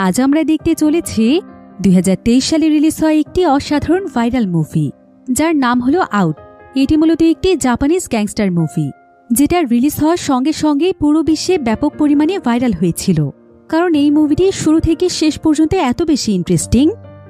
আজ আমরা দেখতে চলেছি 2023 সালে রিলিজ হওয়া একটি অসাধারণ ভাইরাল মুভি, যার নাম হলো আউট। এটি মূলত একটি জাপানিজ গ্যাংস্টার মুভি, যেটা রিলিজ হওয়ার সঙ্গে সঙ্গেই পুরো বিশ্বে ব্যাপক পরিমাণে ভাইরাল হয়েছিল। কারণ এই মুভিটি শুরু থেকে শেষ পর্যন্ত এত বেশি ইন্টারেস্টিং,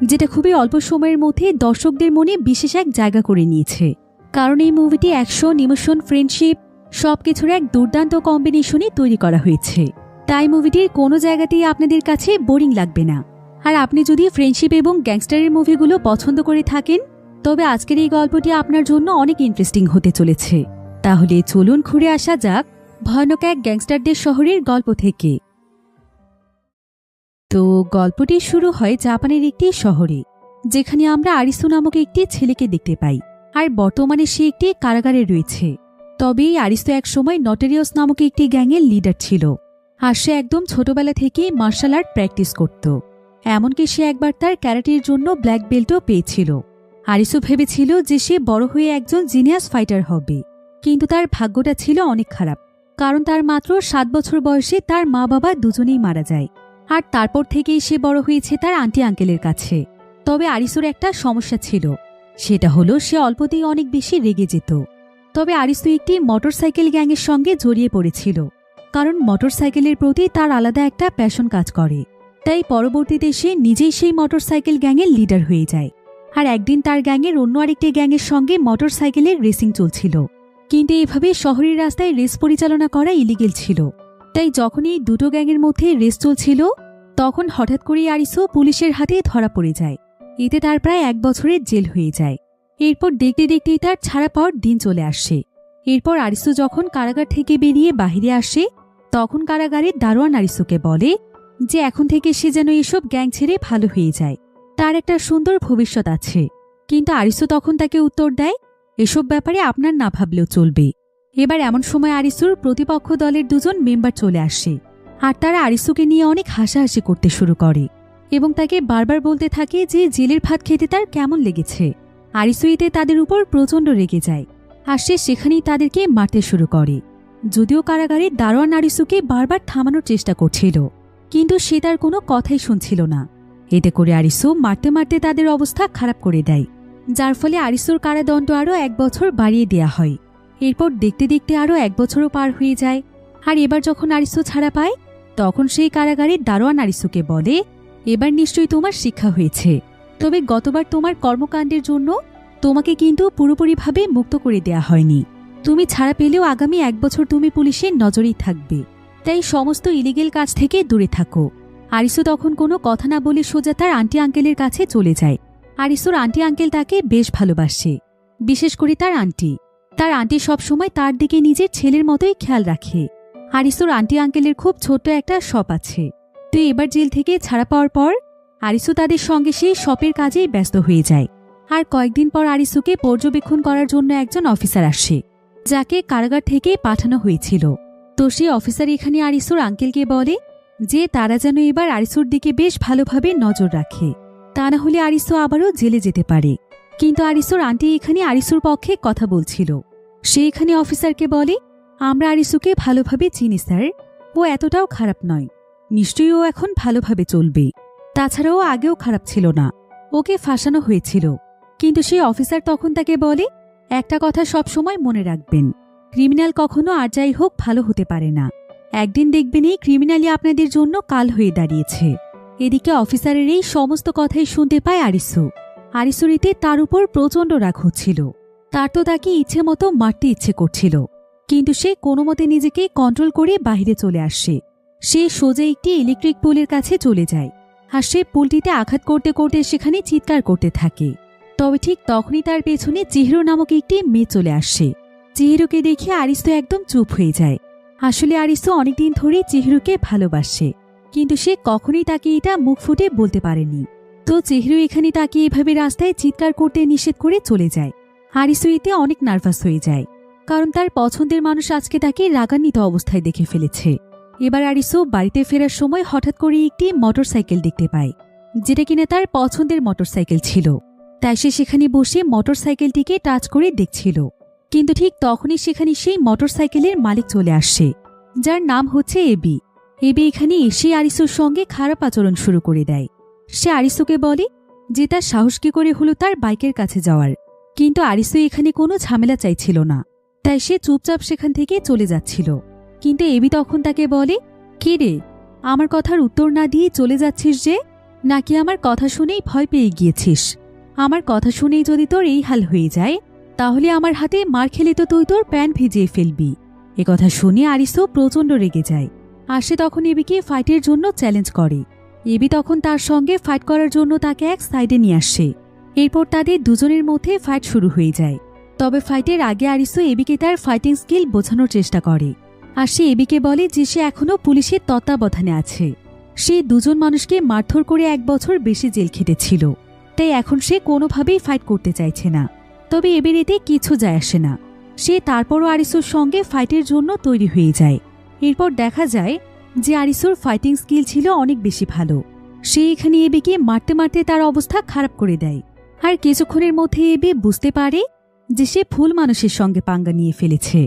যেটা খুবই অল্প সময়ের মধ্যে দর্শকদের মনে বিশেষ এক জায়গা করে নিয়েছে। কারণ এই মুভিটি অ্যাকশন, ইমোশন, ফ্রেন্ডশিপ সবকিছুর এক দুর্দান্ত কম্বিনেশনে তৈরি করা হয়েছে। তাই মুভিটির কোনো জায়গাতেই আপনাদের কাছে বোরিং লাগবে না। আর আপনি যদি ফ্রেন্ডশিপ এবং গ্যাংস্টারের মুভিগুলো পছন্দ করে থাকেন, তবে আজকের এই গল্পটি আপনার জন্য অনেক ইন্টারেস্টিং হতে চলেছে। তাহলে চলুন ঘুরে আসা যাক ভয়ানক এক গ্যাংস্টারদের শহরের গল্প থেকে। তো গল্পটি শুরু হয় জাপানের একটি শহরে, যেখানে আমরা আরিসু নামক একটি ছেলেকে দেখতে পাই। আর বর্তমানে সে একটি কারাগারে রয়েছে। তবে এই আরিসু একসময় নটেরিয়াস নামক একটি গ্যাংয়ের লিডার ছিল। আর সে একদম ছোটবেলা থেকে মার্শাল আর্ট প্র্যাকটিস করত। এমনকি সে একবার তার ক্যারাটের জন্য ব্ল্যাক বেল্টও পেয়েছিল। আরিসু ভেবেছিল যে সে বড় হয়ে একজন জিনিয়াস ফাইটার হবে, কিন্তু তার ভাগ্যটা ছিল অনেক খারাপ। কারণ তার মাত্র 7 বছর বয়সে তার মা বাবা দুজনেই মারা যায়। আর তারপর থেকেই সে বড় হয়েছে তার আন্টি আঙ্কেলের কাছে। তবে আরিসুর একটা সমস্যা ছিল, সেটা হলো সে অল্পতেই অনেক বেশি রেগে যেত। তবে আরিসু একটি মোটরসাইকেল গ্যাংয়ের সঙ্গে জড়িয়ে পড়েছিল, কারণ মোটরসাইকেলের প্রতি তার আলাদা একটা প্যাশন কাজ করে। তাই পরবর্তীতে সে নিজেই সেই মোটরসাইকেল গ্যাংয়ের লিডার হয়ে যায়। আর একদিন তার গ্যাংয়ের অন্য আরেকটি গ্যাংয়ের সঙ্গে মোটরসাইকেলের রেসিং চলছিল। কিন্তু এভাবে শহরের রাস্তায় রেস পরিচালনা করা ইলিগেল ছিল। তাই যখন এই দুটো গ্যাংয়ের মধ্যে রেস চলছিল, তখন হঠাৎ করে আরিসু পুলিশের হাতে ধরা পড়ে যায়। এতে তার প্রায় 1 বছরের জেল হয়ে যায়। এরপর দেখতে দেখতেই তার ছাড়া পাওয়ার দিন চলে আসে। এরপর আরিসু যখন কারাগার থেকে বেরিয়ে বাহিরে আসে, তখন কারাগারের দারোয়ান আরিসুকে বলে যে এখন থেকে সে যেন এসব গ্যাং ছেড়ে ভালো হয়ে যায়, তার একটা সুন্দর ভবিষ্যৎ আছে। কিন্তু আরিসু তখন তাকে উত্তর দেয়, এসব ব্যাপারে আপনার না ভাবলেও চলবে। এবার এমন সময় আরিসুর প্রতিপক্ষ দলের 2জন মেম্বার চলে আসে। আর তারা আরিসুকে নিয়ে অনেক হাসাহাসি করতে শুরু করে এবং তাকে বারবার বলতে থাকে যে জেলের ভাত খেতে তার কেমন লেগেছে। আরিসু এতে তাদের উপর প্রচণ্ড রেগে যায়। আর সে সেখানেই তাদেরকে মারতে শুরু করে। যদিও কারাগারে দারোয়ান আরিসুকে বারবার থামানোর চেষ্টা করছিল, কিন্তু সে তার কোনো কথাই শুনছিল না। এতে করে আরিসু মারতে মারতে তাদের অবস্থা খারাপ করে দেয়, যার ফলে আরিসুর কারাদণ্ড আরও 1 বছর বাড়িয়ে দেয়া হয়। এরপর দেখতে দেখতে আরও 1 বছরও পার হয়ে যায়। আর এবার যখন আরিসু ছাড়া পায়, তখন সেই কারাগারের দারোয়ান আরিসুকে বলে, এবার নিশ্চয়ই তোমার শিক্ষা হয়েছে। তবে গতবার তোমার কর্মকাণ্ডের জন্য তোমাকে কিন্তু পুরোপুরিভাবে মুক্ত করে দেয়া হয়নি। তুমি ছাড়া পেলেও আগামী 1 বছর তুমি পুলিশের নজরেই থাকবে। তাই সমস্ত ইলিগেল কাজ থেকে দূরে থাকো। আরিসু তখন কোনো কথা না বলে সোজা তার আন্টি আঙ্কেলের কাছে চলে যায়। আরিসুর আন্টি আঙ্কেল তাকে বেশ ভালোবাসে, বিশেষ করে তার আন্টি। তার আন্টি সবসময় তার দিকে নিজের ছেলের মতোই খেয়াল রাখে। আরিসুর আন্টি আঙ্কেলের খুব ছোট্ট একটা শপ আছে। তো এবার জেল থেকে ছাড়া পাওয়ার পর আরিসু তাদের সঙ্গে সেই শপের কাজেই ব্যস্ত হয়ে যায়। আর কয়েকদিন পর আরিসুকে পর্যবেক্ষণ করার জন্য একজন অফিসার আসে, যাকে কারাগার থেকে পাঠানো হয়েছিল। তো সেই অফিসার এখানে আরিসুর আঙ্কেলকে বলে যে তারা যেন এবার আরিসুর দিকে বেশ ভালোভাবে নজর রাখে, তা না হলে আরিসু আবারও জেলে যেতে পারে। কিন্তু আরিসুর আন্টি এখানে আরিসুর পক্ষে কথা বলছিল। সে এখানে অফিসারকে বলে, আমরা আরিসুকে ভালোভাবে চিনি স্যার, ও এতটাও খারাপ নয়। নিশ্চয়ই ও এখন ভালোভাবে চলবে। তাছাড়াও আগেও খারাপ ছিল না, ওকে ফাঁসানো হয়েছিল। কিন্তু সেই অফিসার তখন তাকে বলে, একটা কথা সব সময় মনে রাখবেন, ক্রিমিনাল কখনো আর যাই হোক ভালো হতে পারে না। একদিন দেখবেন এই ক্রিমিনালই আপনাদের জন্য কাল হয়ে দাঁড়িয়েছে। এদিকে অফিসারের এই সমস্ত কথাই শুনতে পায় আরিসু। আরিসুর এতে তার উপর প্রচণ্ড রাগ হচ্ছিল। তার তো তাকে ইচ্ছে মতো মারতে ইচ্ছে করছিল, কিন্তু সে কোনো মতে নিজেকে কন্ট্রোল করে বাহিরে চলে আসে। সে সোজা একটি ইলেকট্রিক পোলের কাছে চলে যায়। আর সে পোলটিতে আঘাত করতে করতে সেখানে চিৎকার করতে থাকে। তবে ঠিক তখনই তার পেছনে চিহিরো নামক একটি মেয়ে চলে আসে। চিহিরোকে দেখে আরিসু একদম চুপ হয়ে যায়। আসলে আরিসু অনেকদিন ধরেই চিহিরোকে ভালোবাসে, কিন্তু সে কখনোই তাকে এটা মুখ ফুটে বলতে পারেনি। তো চিহিরো এখানে তাকে এভাবে রাস্তায় চিৎকার করতে নিষেধ করে চলে যায়। আরিসু এতে অনেক নার্ভাস হয়ে যায়, কারণ তার পছন্দের মানুষ আজকে তাকে রাগান্বিত অবস্থায় দেখে ফেলেছে। এবার আরিসু বাড়িতে ফেরার সময় হঠাৎ করে একটি মোটরসাইকেল দেখতে পায়, যেটা কিনা তার পছন্দের মোটরসাইকেল ছিল। তাই সে সেখানে বসে মোটরসাইকেলটিকে টাচ করে দেখছিল। কিন্তু ঠিক তখনই সেখানে সেই মোটরসাইকেলের মালিক চলে আসে, যার নাম হচ্ছে এবি। এবি এখানে এসে আরিসুর সঙ্গে খারাপ আচরণ শুরু করে দেয়। সে আরিসুকে বলে যে তার সাহস কি করে হলো তার বাইকের কাছে যাওয়ার, কিন্তু আরিসু এখানে কোনো ঝামেলা চাইছিল না, তাই সে চুপচাপ সেখান থেকে চলে যাচ্ছিল। কিন্তু এবি তখন তাকে বলে, কি রে, আমার কথার উত্তর না দিয়ে চলে যাচ্ছিস যে, নাকি আমার কথা শুনেই ভয় পেয়ে গিয়েছিস? আমার কথা শুনেই যদি তোর এই হাল হয়ে যায়, তাহলে আমার হাতে মার খেলে তো তুই তোর প্যান্ট ভিজিয়ে ফেলবি। একথা শুনে আরিসু প্রচণ্ড রেগে যায়, আর সে তখন এবিকে ফাইটের জন্য চ্যালেঞ্জ করে। এবি তখন তার সঙ্গে ফাইট করার জন্য তাকে এক সাইডে নিয়ে আসে। এরপর তাদের দুজনের মধ্যে ফাইট শুরু হয়ে যায়। তবে ফাইটের আগে আরিসু এবিকে তার ফাইটিং স্কিল বোঝানোর চেষ্টা করে, আর সে এবিকে বলে যে সে এখনও পুলিশের তত্ত্বাবধানে আছে। সে দুজন মানুষকে মারধর করে 1 বছর বেশি জেল খেটেছিল, তাই এখন সে কোনোভাবেই ফাইট করতে চাইছে না। তবে এবির এতে কিছু যায় আসে না, সে তারপরও আরিসুর সঙ্গে ফাইটের জন্য তৈরি হয়ে যায়। এরপর দেখা যায় যে আরিসুর ফাইটিং স্কিল ছিল অনেক বেশি ভালো। সে এখানে এবিকে মারতে মারতে তার অবস্থা খারাপ করে দেয়, আর কিছুক্ষণের মধ্যে এবি বুঝতে পারে যে সে ভুল মানুষের সঙ্গে পাঙ্গা নিয়ে ফেলেছে,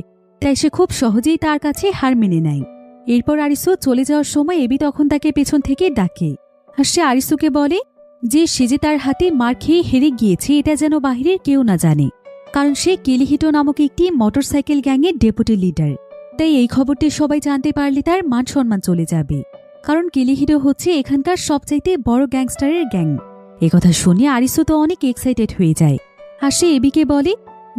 তাই সে খুব সহজেই তার কাছে হার মেনে নেয়। এরপর আরিসু চলে যাওয়ার সময় এবি তখন তাকে পেছন থেকে ডাকে, আর সে আরিসুকে বলে যে সে যে তার হাতে মার খেয়ে হেরে গিয়েছে এটা যেন বাহিরের কেউ না জানে, কারণ সে কিলিহিটো নামক একটি মোটরসাইকেল গ্যাংয়ের ডেপুটি লিডার। তাই এই খবরটি সবাই জানতে পারলে তার মান সম্মান চলে যাবে, কারণ কিলিহিটো হচ্ছে এখানকার সবচাইতে বড় গ্যাংস্টারের গ্যাং। একথা শুনে আরিসু তো অনেক এক্সাইটেড হয়ে যায়, আর সে এবিকে বলে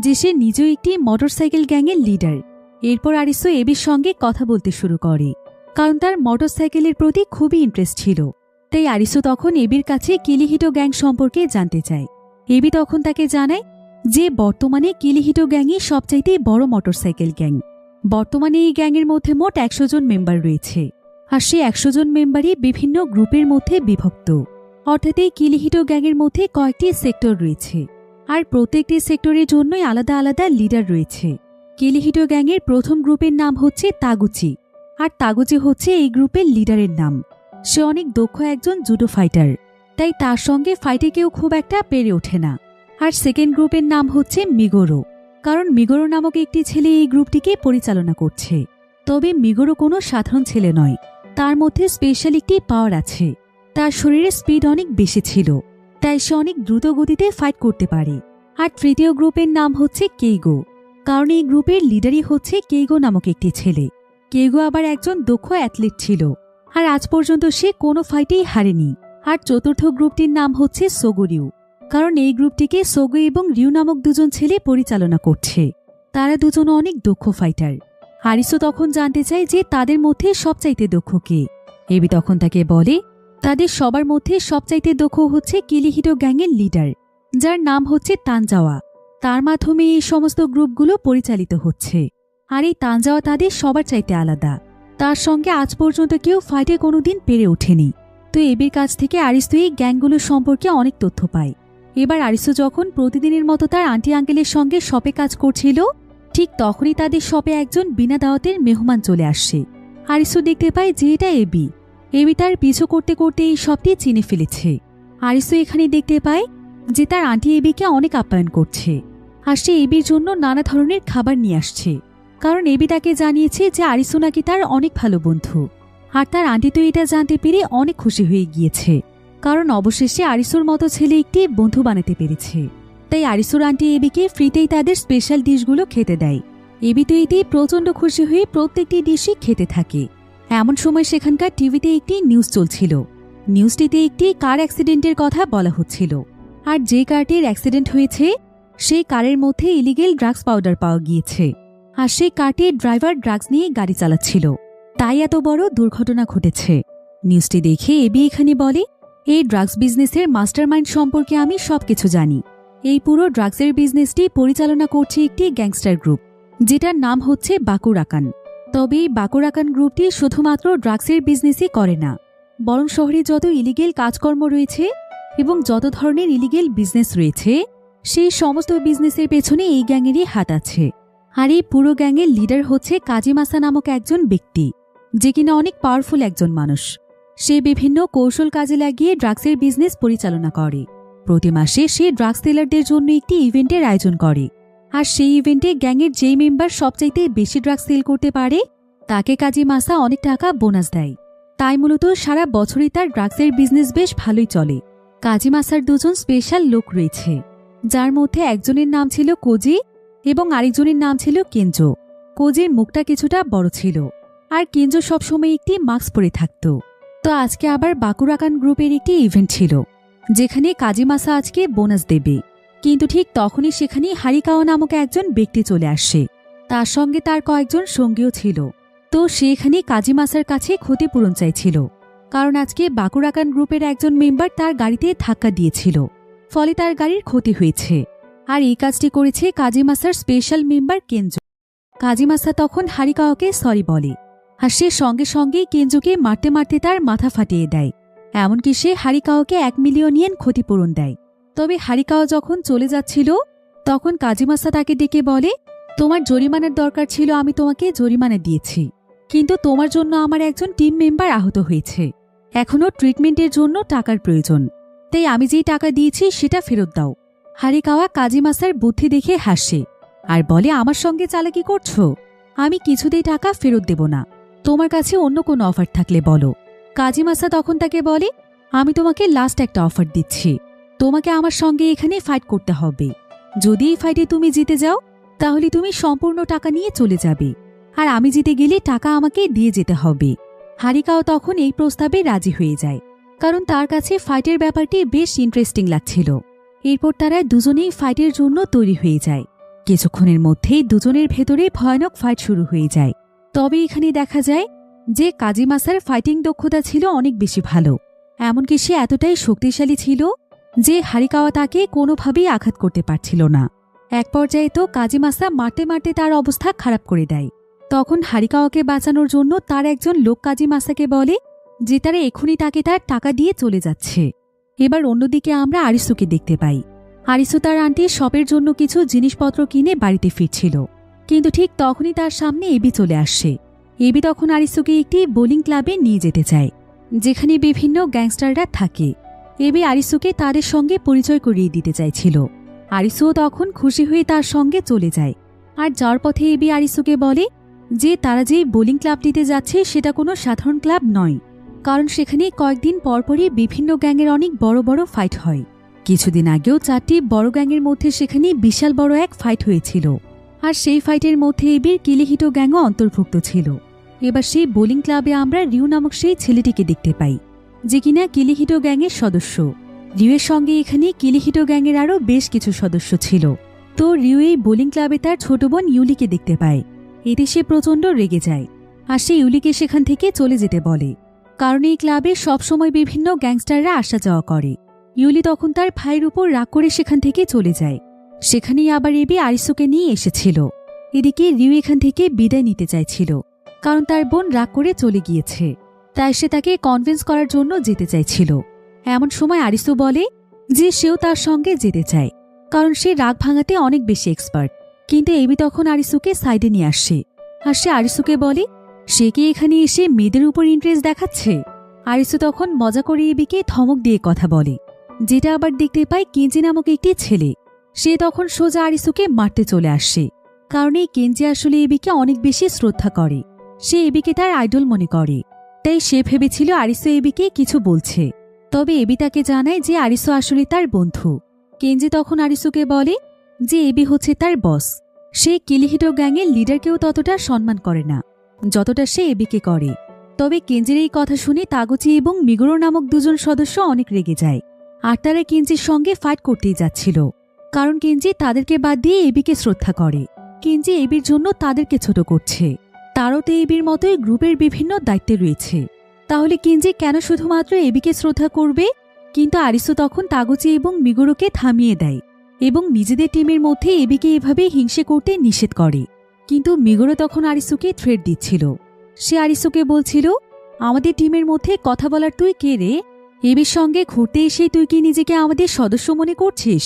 যে সে নিজেও একটি মোটরসাইকেল গ্যাংয়ের লিডার। এরপর আরিসু এবির সঙ্গে কথা বলতে শুরু করে, কারণ তার মোটরসাইকেলের প্রতি খুবই ইন্টারেস্ট ছিল। তাই আরিসু তখন এবির কাছে কিলিহিটো গ্যাং সম্পর্কে জানতে চায়। এবি তখন তাকে জানায় যে বর্তমানে কিলিহিটো গ্যাংই সবচাইতে বড় মোটরসাইকেল গ্যাং। বর্তমানে এই গ্যাংয়ের মধ্যে মোট 100 জন মেম্বার রয়েছে, আর সেই 100 জন মেম্বারই বিভিন্ন গ্রুপের মধ্যে বিভক্ত। অর্থাৎ এই কিলিহিটো গ্যাংয়ের মধ্যে কয়েকটি সেক্টর রয়েছে, আর প্রত্যেকটি সেক্টরের জন্যই আলাদা আলাদা লিডার রয়েছে। কিলিহিটো গ্যাংয়ের প্রথম গ্রুপের নাম হচ্ছে তাগুচি, আর তাগুচি হচ্ছে এই গ্রুপের লিডারের নাম। সে অনেক দক্ষ একজন জুডো ফাইটার, তাই তার সঙ্গে ফাইটে কেউ খুব একটা পেরে ওঠে না। আর সেকেন্ড গ্রুপের নাম হচ্ছে মিগোরো, কারণ মিগোরো নামক একটি ছেলে এই গ্রুপটিকে পরিচালনা করছে। তবে মিগোরো কোনো সাধারণ ছেলে নয়, তার মধ্যে স্পেশাল একটি পাওয়ার আছে। তার শরীরে স্পিড অনেক বেশি ছিল, তাই সে অনেক দ্রুত গতিতে ফাইট করতে পারে। আর তৃতীয় গ্রুপের নাম হচ্ছে কেইগো, কারণ এই গ্রুপের লিডারই হচ্ছে কেইগো নামক একটি ছেলে। কেইগো আবার একজন দক্ষ অ্যাথলিট ছিল, আর আজ পর্যন্ত সে কোনো ফাইটেই হারেনি। আর চতুর্থ গ্রুপটির নাম হচ্ছে সোগোরিউ, কারণ এই গ্রুপটিকে সোগো এবং রিউ নামক দুজন ছেলে পরিচালনা করছে। তারা দুজনও অনেক দক্ষ ফাইটার। আরিসু তখন জানতে চায় যে তাদের মধ্যে সবচাইতে দক্ষ কে। এবি তখন তাকে বলে তাদের সবার মধ্যে সবচাইতে দক্ষ হচ্ছে কিলিহিটো গ্যাংয়ের লিডার, যার নাম হচ্ছে তানজাওয়া। তার মাধ্যমে এই সমস্ত গ্রুপগুলো পরিচালিত হচ্ছে। আর এই তানজাওয়া তাদের সবার চাইতে আলাদা, তার সঙ্গে আজ পর্যন্ত কেউ ফাইটে কোনোদিন পেরে ওঠেনি। তো এবির কাছ থেকে আরিসু এই গ্যাংগুলো সম্পর্কে অনেক তথ্য পায়। এবার আরিসু যখন প্রতিদিনের মতো তার আন্টি আঙ্কেলের সঙ্গে শপে কাজ করছিল, ঠিক তখনই তাদের শপে একজন বিনা দাওয়াতের মেহমান চলে আসছে। আরিসু দেখতে পায় যে এটা এবি। এবি তার পিছু করতে করতে এই শপটি চিনে ফেলেছে। আরিসু এখানে দেখতে পায় যে তার আন্টি এবিকে অনেক আপ্যায়ন করছে, আর সে এবির জন্য নানা ধরনের খাবার নিয়ে আসছে, কারণ এবি তাকে জানিয়েছে যে আরিসু নাকি তার অনেক ভালো বন্ধু। আর তার আন্টি তো এটা জানতে পেরে অনেক খুশি হয়ে গিয়েছে, কারণ অবশেষে আরিসুর মতো ছেলে একটি বন্ধু বানাতে পেরেছে। তাই আরিসুর আন্টি এবিকে ফ্রিতেই তাদের স্পেশাল ডিশগুলো খেতে দেয়। এবি তো এতেই প্রচণ্ড খুশি হয়ে প্রত্যেকটি ডিশই খেতে থাকে। এমন সময় সেখানকার টিভিতে একটি নিউজ চলছিল। নিউজটিতে একটি কার অ্যাক্সিডেন্টের কথা বলা হচ্ছিল, আর যে কারটির অ্যাক্সিডেন্ট হয়েছে সেই কারের মধ্যে ইলিগেল ড্রাগস পাউডার পাওয়া গিয়েছে, আর সেই কারটির ড্রাইভার ড্রাগস নিয়ে গাড়ি চালাচ্ছিল, তাই এত বড় দুর্ঘটনা ঘটেছে। নিউজটি দেখে এবি এখানে বলে, এই ড্রাগস বিজনেসের মাস্টারমাইন্ড সম্পর্কে আমি সবকিছু জানি। এই পুরো ড্রাগসের বিজনেসটি পরিচালনা করছে একটি গ্যাংস্টার গ্রুপ, যেটার নাম হচ্ছে বাকুরাকান। তবে এই বাকুরাকান গ্রুপটি শুধুমাত্র ড্রাগসের বিজনেসই করে না, বরং শহরে যত ইলিগেল কাজকর্ম রয়েছে এবং যত ধরনের ইলিগেল বিজনেস রয়েছে সেই সমস্ত বিজনেসের পেছনে এই গ্যাংয়েরই হাত আছে। আর এই পুরো গ্যাংয়ের লিডার হচ্ছে কাজিমাসা নামক একজন ব্যক্তি, যে কিনা অনেক পাওয়ারফুল একজন মানুষ। সে বিভিন্ন কৌশল কাজে লাগিয়ে ড্রাগসের বিজনেস পরিচালনা করে। প্রতি মাসে সে ড্রাগস সেলারদের জন্য একটি ইভেন্টের আয়োজন করে, আর সেই ইভেন্টে গ্যাংয়ের যেই মেম্বার সবচাইতে বেশি ড্রাগস সেল করতে পারে তাকে কাজিমাসা অনেক টাকা বোনাস দেয়। তাই মূলত সারা বছরই তার ড্রাগসের বিজনেস বেশ ভালোই চলে। কাজী মাসার দুজন স্পেশাল লোক রয়েছে, যার মধ্যে একজনের নাম ছিল কোজি এবং আরেকজনের নাম ছিল কেঞ্জো। কোজির মুখটা কিছুটা বড় ছিল, আর কেঞ্জো সবসময় একটি মাস্ক পরে থাকত। তো আজকে আবার বাকুরাকান গ্রুপের একটি ইভেন্ট ছিল, যেখানে কাজী মাসা আজকে বোনাস দেবে। কিন্তু ঠিক তখনই সেখানে হারিকাওয়া নামক একজন ব্যক্তি চলে আসে। তার সঙ্গে তার কয়েকজন সঙ্গীও ছিল। তো সেখানে কাজী মাসার কাছে ক্ষতিপূরণ চাইছিল, কারণ আজকে বাকুরাকান গ্রুপের একজন মেম্বার তার গাড়িতে ধাক্কা দিয়েছিল, ফলে তার গাড়ির ক্ষতি হয়েছে। আর এই কাজটি করেছে কাজী মাসার স্পেশাল মেম্বার কেঞ্জো। কাজী মাসা তখন হারিকাওয়াকে সরি বলে, আর সে সঙ্গে সঙ্গেই কেঞ্জোকে মারতে মারতে তার মাথা ফাটিয়ে দেয়। এমনকি সে হারিকাওয়াকে 1 মিলিয়ন ইয়েন ক্ষতিপূরণ দেয়। তবে হারিকাওয়া যখন চলে যাচ্ছিল, তখন কাজী মাসা তাকে ডেকে বলে, তোমার জরিমানার দরকার ছিল, আমি তোমাকে জরিমানা দিয়েছি, কিন্তু তোমার জন্য আমার একজন টিম মেম্বার আহত হয়েছে, এখনও ট্রিটমেন্টের জন্য টাকার প্রয়োজন, তাই আমি যেই টাকা দিয়েছি সেটা ফেরত দাও। হারিকাওয়া কাজী মাসার বুদ্ধি দেখে হাসে আর বলে, আমার সঙ্গে চালাকি করছো? আমি কিছুতেই টাকা ফেরত দেব না, তোমার কাছে অন্য কোনো অফার থাকলে বলো। কাজী মাসা তখন তাকে বলে, আমি তোমাকে লাস্ট একটা অফার দিচ্ছি, তোমাকে আমার সঙ্গে এখানে ফাইট করতে হবে। যদি এই ফাইটে তুমি জিতে যাও, তাহলে তুমি সম্পূর্ণ টাকা নিয়ে চলে যাবে, আর আমি জিতে গেলে টাকা আমাকে দিয়ে যেতে হবে। হারিকাও তখন এই প্রস্তাবে রাজি হয়ে যায়, কারণ তার কাছে ফাইটের ব্যাপারটি বেশ ইন্টারেস্টিং লাগছিল। এরপর তারা দুজনেই ফাইটের জন্য তৈরি হয়ে যায়। কিছুক্ষণের মধ্যেই দুজনের ভেতরে ভয়ানক ফাইট শুরু হয়ে যায়। তবে এখানে দেখা যায় যে কাজী মাসার ফাইটিং দক্ষতা ছিল অনেক বেশি ভালো। এমনকি সে এতটাই শক্তিশালী ছিল যে হারিকাওয়া তাকে কোনোভাবেই আঘাত করতে পারছিল না। এক পর্যায়ে তো কাজী মাসা মারতে মারতে তার অবস্থা খারাপ করে দেয়। তখন হারিকাওয়াকে বাঁচানোর জন্য তার একজন লোক কাজী মাসাকে বলে যে তারা এখনই তাকে তার টাকা দিয়ে চলে যাচ্ছে। এবার অন্যদিকে আমরা আরিসুকে দেখতে পাই। আরিসু তার আন্টির শপের জন্য কিছু জিনিসপত্র কিনে বাড়িতে ফিরছিল, কিন্তু ঠিক তখনই তার সামনে এবি চলে আসে। এবি তখন আরিসুকে একটি বোলিং ক্লাবে নিয়ে যেতে চায়, যেখানে বিভিন্ন গ্যাংস্টাররা থাকে। এবি আরিসুকে তাদের সঙ্গে পরিচয় করিয়ে দিতে চাইছিল। আরিসুও তখন খুশি হয়ে তার সঙ্গে চলে যায়। আর যাওয়ার পথে এবি আরিসুকে বলে যে তারা যে বোলিং ক্লাবটিতে যাচ্ছে সেটা কোনো সাধারণ ক্লাব নয়, কারণ সেখানে কয়েকদিন পরপরই বিভিন্ন গ্যাংয়ের অনেক বড় বড় ফাইট হয়। কিছুদিন আগেও 4টি বড় গ্যাংয়ের মধ্যে সেখানে বিশাল বড় এক ফাইট হয়েছিল, আর সেই ফাইটের মধ্যে এবির কিলিহিটো গ্যাংও অন্তর্ভুক্ত ছিল। এবার সেই বোলিং ক্লাবে আমরা রিউ নামক সেই ছেলেটিকে দেখতে পাই, যে কিনা কিলিহিটো গ্যাংয়ের সদস্য। রিউয়ের সঙ্গে এখানে কিলিহিটো গ্যাংয়ের আরও বেশ কিছু সদস্য ছিল। তো রিউ এই বোলিং ক্লাবে তার ছোট বোন ইউলিকে দেখতে পায়। এতে সে প্রচণ্ড রেগে যায়, আর সে ইউলিকে সেখান থেকে চলে যেতে বলে, কারণ এই ক্লাবে সবসময় বিভিন্ন গ্যাংস্টাররা আসা যাওয়া করে। ইউলি তখন তার ভাইয়ের উপর রাগ করে সেখান থেকে চলে যায়। সেখানেই আবার এবি আরিসুকে নিয়ে এসেছিল। এদিকে রিউ এখান থেকে বিদায় নিতে চাইছিল, কারণ তার বোন রাগ করে চলে গিয়েছে, তাই সে তাকে কনভিন্স করার জন্য যেতে চাইছিল। এমন সময় আরিসু বলে যে সেও তার সঙ্গে যেতে চায়, কারণ সে রাগ ভাঙাতে অনেক বেশি এক্সপার্ট। কিন্তু এবি তখন আরিসুকে সাইডে নিয়ে আসে, আর সে আরিসুকে বলে সে কি এখানে এসে মেয়েদের উপর ইন্টারেস্ট দেখাচ্ছে। আরিসু তখন মজা করে এবিকে ধমক দিয়ে কথা বলে, যেটা আবার দেখতে পায় কেঞ্জি নামক একটি ছেলে। সে তখন সোজা আরিসুকে মারতে চলে আসে, কারণ এই কেঞ্জি আসলে এবিকে অনেক বেশি শ্রদ্ধা করে। সে এবিকে তার আইডল মনে করে, তাই সে ভেবেছিল আরিসু এবিকে কিছু বলছে। তবে এবি তাকে জানায় যে আরিসু আসলে তার বন্ধু। কেঞ্জি তখন আরিসুকে বলে যে এবি হচ্ছে তার বস। সে কিলিহিটো গ্যাংয়ের লিডারকেও ততটা সম্মান করে না যতটা সে এবিকে করে। তবে কেঞ্জির এই কথা শুনে তাগুচি এবং মিগুরো নামক দুজন সদস্য অনেক রেগে যায়, আর তারা কেঞ্জির সঙ্গে ফাইট করতেই যাচ্ছিল, কারণ কেঞ্জি তাদেরকে বাদ দিয়ে এবিকে শ্রদ্ধা করে। কেঞ্জি এবির জন্য তাদেরকে ছোট করছে। তারও তো এবির মতোই গ্রুপের বিভিন্ন দায়িত্বে রয়েছে, তাহলে কেঞ্জি কেন শুধুমাত্র এবিকে শ্রদ্ধা করবে? কিন্তু আরিসু তখন তাগুচি এবং মিগুরোকে থামিয়ে দেয় এবং নিজেদের টিমের মধ্যে এবিকে এভাবে হিংসে করতে নিষেধ করে। কিন্তু মিগুরো তখন আরিসুকে থ্রেট দিচ্ছিল। সে আরিসুকে বলছিল, আমাদের টিমের মধ্যে কথা বলার তুই কে রে? এবির সঙ্গে ঘুরতে এসে তুই কি নিজেকে আমাদের সদস্য মনে করছিস?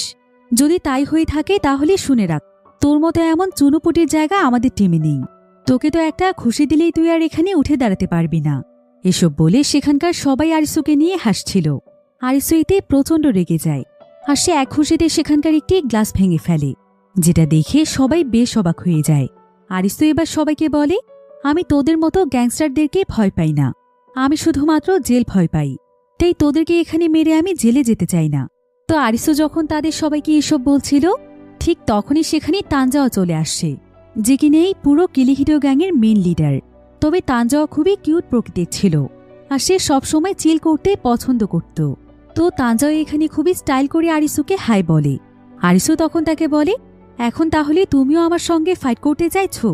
যদি তাই হয়ে থাকে তাহলে শুনে রাখ, তোর মতো এমন চুনোপুটির জায়গা আমাদের টিমে নেই। তোকে তো একটা খুশি দিলেই তুই আর এখানে উঠে দাঁড়াতে পারবি না। এসব বলে সেখানকার সবাই আরিসুকে নিয়ে হাসছিল। আরিসু এতে প্রচণ্ড রেগে যায়, আর সে এক খুশিতে সেখানকার একটি গ্লাস ভেঙে ফেলে, যেটা দেখে সবাই বেশ অবাক হয়ে যায়। আরিসু এবার সবাইকে বলে, আমি তোদের মতো গ্যাংস্টারদেরকে ভয় পাই না, আমি শুধুমাত্র জেল ভয় পাই, তাই তোদেরকে এখানে মেরে আমি জেলে যেতে চাই না। তো আরিসু যখন তাদের সবাইকে এসব বলছিল, ঠিক তখনই সেখানে তানজাও চলে আসছে, যে কিনা এই পুরো কিলিহিটো গ্যাংয়ের মেন লিডার। তবে তানজাও খুবই কিউট প্রকৃতির ছিল, আর সে সবসময় চিল করতে পছন্দ করত। তো তানজাও এখানে খুবই স্টাইল করে আরিসুকে হাই বলে। আরিসু তখন তাকে বলে, এখন তাহলে তুমিও আমার সঙ্গে ফাইট করতে চাইছো?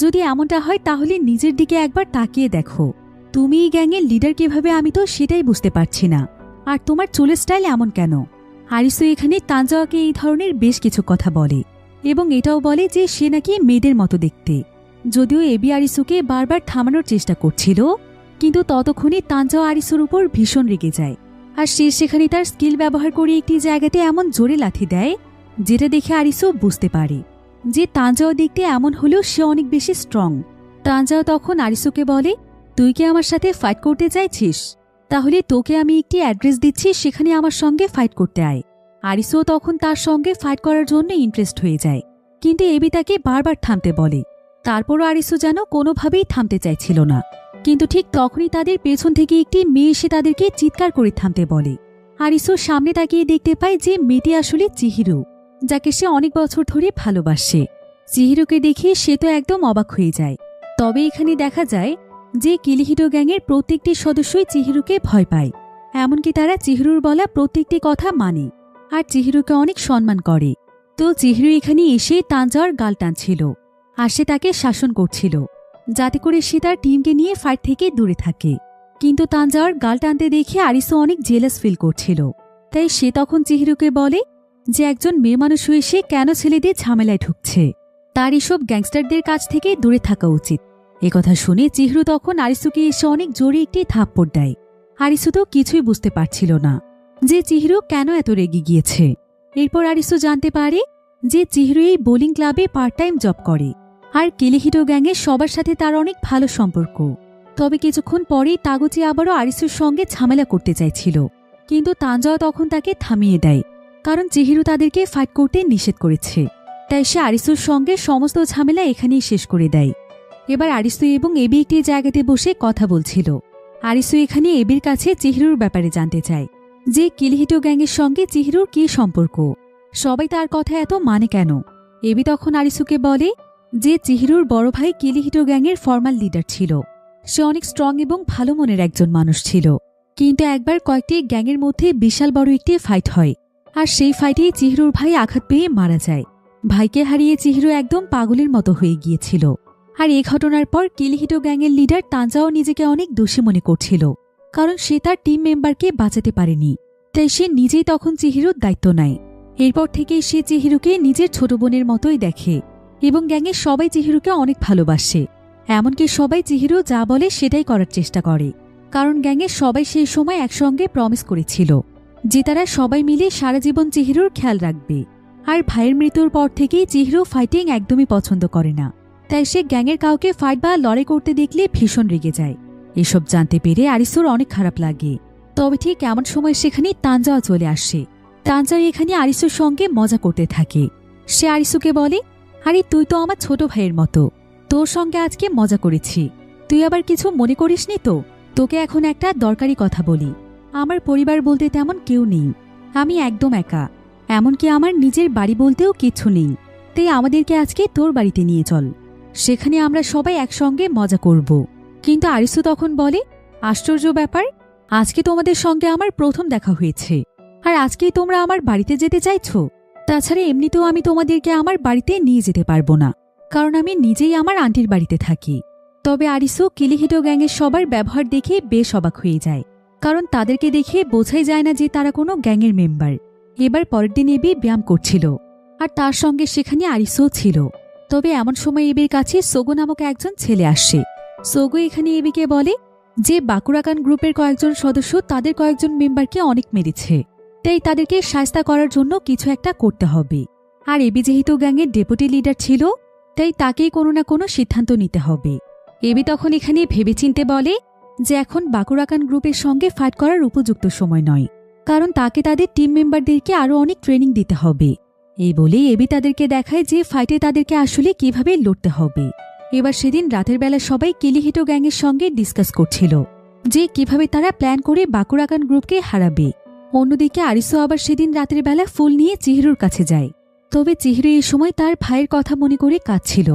যদি এমনটা হয় তাহলে নিজের দিকে একবার তাকিয়ে দেখো, তুমি এই গ্যাংয়ের লিডার কিভাবে আমি তো সেটাই বুঝতে পারছি না। আর তোমার চুলের স্টাইল এমন কেন? আরিসু এখানে তানজাওয়াকে এই ধরনের বেশ কিছু কথা বলে এবং এটাও বলে যে সে নাকি মেয়েদের মতো দেখতে। যদিও এবি আরিসুকে বারবার থামানোর চেষ্টা করছিল, কিন্তু ততক্ষণে তানজাওয়া আরিসুর উপর ভীষণ রেগে যায়, আর সে সেখানে তার স্কিল ব্যবহার করে একটি জায়গাতে এমন জোরে লাথি দেয় যেটা দেখে আরিসু বুঝতে পারে যে তানজাওয়া দেখতে এমন হলেও সে অনেক বেশি স্ট্রং। তানজাওয়া তখন আরিসুকে বলে, তুই কি আমার সাথে ফাইট করতে চাইছিস? তাহলে তোকে আমি একটি অ্যাড্রেস দিচ্ছি, সেখানে আমার সঙ্গে ফাইট করতে আয়। আরিসুও তখন তার সঙ্গে ফাইট করার জন্য ইন্টারেস্ট হয়ে যায়, কিন্তু এবি তাকে বারবার থামতে বলে। তারপরও আরিসু যেন কোনোভাবেই থামতে চাইছিল না, কিন্তু ঠিক তখনই তাদের পেছন থেকে একটি মেয়ে এসে তাদেরকে চিৎকার করে থামতে বলে। আরিসু সামনে তাকিয়ে দেখতে পায় যে মেয়েটি আসলে চিহিরু, যাকে সে অনেক বছর ধরে ভালোবাসে। চিহিরুকে দেখে সে তো একদম অবাক হয়ে যায়। তবে এখানে দেখা যায় যে কিলিহিটো গ্যাংয়ের প্রত্যেকটি সদস্যই চিহিরুকে ভয় পায়, এমনকি তারা চিহিরুর বলা প্রত্যেকটি কথা মানে আর চিহিরুকে অনেক সম্মান করে। তো চিহিরু এখানে এসে তানজাওয়ার গাল টানছিল, আর সে তাকে শাসন করছিল যাতে করে সে তার টিমকে নিয়ে ফাইট থেকে দূরে থাকে। কিন্তু তানজাওয়ার গাল টানতে দেখে আরিসু অনেক জেলাস ফিল করছিল, তাই সে তখন চিহিরুকে বলে যে একজন মেয়ে মানুষ হয়ে সে কেন ছেলেদের ঝামেলায় ঢুকছে, তার এসব গ্যাংস্টারদের কাছ থেকে দূরে থাকা উচিত। একথা শুনে চিহিরু তখন আরিসুকে এসে অনেক জোরে একটি থাপ্পড় দেয়। আরিসু তো কিছুই বুঝতে পারছিল না যে চিহিরু কেন এত রেগে গিয়েছে। এরপর আরিসু জানতে পারে যে চিহিরু এই বোলিং ক্লাবে পার্ট টাইম জব করে, আর কিলিহিটো গ্যাংয়ের সবার সাথে তার অনেক ভালো সম্পর্ক। তবে কিছুক্ষণ পরেই তাগুচি আবারও আরিসুর সঙ্গে ঝামেলা করতে চাইছিল, কিন্তু তানজাওয়া তখন তাকে থামিয়ে দেয়, কারণ চিহিরু তাদেরকে ফাইট করতে নিষেধ করেছে। তাই সে আরিসুর সঙ্গে সমস্ত ঝামেলা এখানেই শেষ করে দেয়। এবার আরিসু এবং এবি একটি জায়গাতে বসে কথা বলছিল। আরিসু এখানে এবির কাছে চিহিরুর ব্যাপারে জানতে চায় যে কিলিহিটো গ্যাংয়ের সঙ্গে চিহিরুর কি সম্পর্ক, সবাই তার কথা এত মানে কেন। এবি তখন আরিসুকে বলে যে চিহিরুর বড় ভাই কিলিহিটো গ্যাংয়ের ফর্মাল লিডার ছিল, সে অনেক স্ট্রং এবং ভালো মনের একজন মানুষ ছিল। কিন্তু একবার কয়েকটি গ্যাংয়ের মধ্যে বিশাল বড় একটি ফাইট হয়, আর সেই ফাইটেই চিহিরুর ভাই আঘাত পেয়ে মারা যায়। ভাইকে হারিয়ে চিহিরু একদম পাগলের মতো হয়ে গিয়েছিল। আর এই ঘটনার পর কিলিহিটো গ্যাংয়ের লিডার তানজাও নিজেকে অনেক দোষী মনে করছিল, কারণ সে তার টিম মেম্বারকে বাঁচাতে পারেনি। তাই সে নিজেই তখন চিহিরুর দায়িত্ব নেয়। এরপর থেকেই সে চিহিরুকে নিজের ছোট বোনের মতোই দেখে এবং গ্যাংয়ের সবাই চিহিরুকে অনেক ভালোবাসে। এমনকি সবাই চিহিরু যা বলে সেটাই করার চেষ্টা করে, কারণ গ্যাংয়ের সবাই সেই সময় একসঙ্গে প্রমিস করেছিল যে তারা সবাই মিলে সারা জীবন চিহিরুর খেয়াল রাখবে। আর ভাইয়ের মৃত্যুর পর থেকেই চিহিরু ফাইটিং একদমই পছন্দ করে না, তাই সে গ্যাংয়ের কাউকে ফাইট বা লড়াই করতে দেখলে ভীষণ রেগে যায়। এসব জানতে পেরে আরিসুর অনেক খারাপ লাগে। তবে ঠিক এমন সময় সেখানে তানজাওয়া চলে আসে। তানজাওয়া এখানে আরিসুর সঙ্গে মজা করতে থাকে। সে আরিসুকে বলে, আরে তুই তো আমার ছোট ভাইয়ের মতো, তোর সঙ্গে আজকে মজা করেছি, তুই আবার কিছু মনে করিসনি তো? তোকে এখন একটা দরকারি কথা বলি, আমার পরিবার বলতে তেমন কেউ নেই, আমি একদম একা, এমনকি আমার নিজের বাড়ি বলতেও কিছু নেই। তাই আমাদেরকে আজকে তোর বাড়িতে নিয়ে চল, সেখানে আমরা সবাই একসঙ্গে মজা করব। কিন্তু আরিসু তখন বলে, আশ্চর্য ব্যাপার, আজকে তোমাদের সঙ্গে আমার প্রথম দেখা হয়েছে, আর আজকেই তোমরা আমার বাড়িতে যেতে চাইছ? তাছাড়া এমনিতেও আমি তোমাদেরকে আমার বাড়িতে নিয়ে যেতে পারবো না, কারণ আমি নিজেই আমার আন্টির বাড়িতে থাকি। তবে আরিসু কিলিহিটো গ্যাংয়ের সবার ব্যবহার দেখে বেশ অবাক হয়ে যায়, কারণ তাদেরকে দেখে বোঝাই যায় না যে তারা কোনো গ্যাংয়ের মেম্বার। এবার পরের দিন এবি ব্যায়াম করছিল, আর তার সঙ্গে সেখানে আরিসুও ছিল। তবে এমন সময় এবির কাছে সোগো নামক একজন ছেলে আসে। সোগো এখানে এবিকে বলে যে বাকুরাকান গ্রুপের কয়েকজন সদস্য তাদের কয়েকজন মেম্বারকে অনেক মেরেছে, তাই তাদেরকে শায়েস্তা করার জন্য কিছু একটা করতে হবে। আর এবি যেহেতু গ্যাংয়ের ডেপুটি লিডার ছিল, তাই তাকেই কোনো না কোনো সিদ্ধান্ত নিতে হবে। এবি তখন এখানে ভেবেচিন্তে বলে যে এখন বাকুরাকান গ্রুপের সঙ্গে ফাইট করার উপযুক্ত সময় নয়, কারণ তাকে তাদের টিম মেম্বারদেরকে আরও অনেক ট্রেনিং দিতে হবে। এই বলেই এবি তাদেরকে দেখায় যে ফাইটে তাদেরকে আসলে কিভাবে লড়তে হবে। এবার সেদিন রাতের বেলা সবাই কিলিহিটো গ্যাংয়ের সঙ্গে ডিসকাস করছিল যে কিভাবে তারা প্ল্যান করে বাকুরাকান গ্রুপকে হারাবে। অন্যদিকে আরিসু আবার সেদিন রাতের বেলা ফুল নিয়ে চিহিরুর কাছে যায়। তবে চিহিরু এই সময় তার ভাইয়ের কথা মনে করে কাঁদছিল।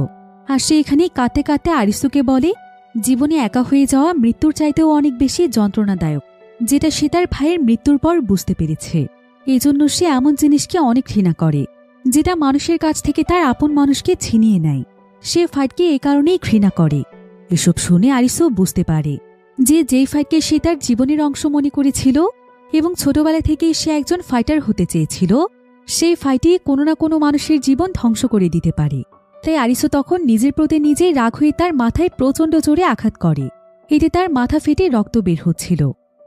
আর সে এখানে কাঁদতে কাঁদতে আরিসুকে বলে, জীবনে একা হয়ে যাওয়া মৃত্যুর চাইতেও অনেক বেশি যন্ত্রণাদায়ক, যেটা সে তার ভাইয়ের মৃত্যুর পর বুঝতে পেরেছে। এজন্য সে এমন জিনিসকে অনেক ঘৃণা করে, যেটা মানুষের কাছ থেকে তার আপন মানুষকে ছিনিয়ে নেয়। সে ফাইটকে এ কারণেই ঘৃণা করে। এসব শুনে আরিসু বুঝতে পারে যে যেই ফাইটকে সে তার জীবনের অংশ মনে করেছিল এবং ছোটবেলা থেকেই সে একজন ফাইটার হতে চেয়েছিল, সেই ফাইটই কোনো না কোনো মানুষের জীবন ধ্বংস করে দিতে পারে। তাই আরিসু তখন নিজের প্রতি নিজেই রাগ হয়ে তার মাথায় প্রচণ্ড জোরে আঘাত করে। এতে তার মাথা ফেটে রক্ত বের হচ্ছিল।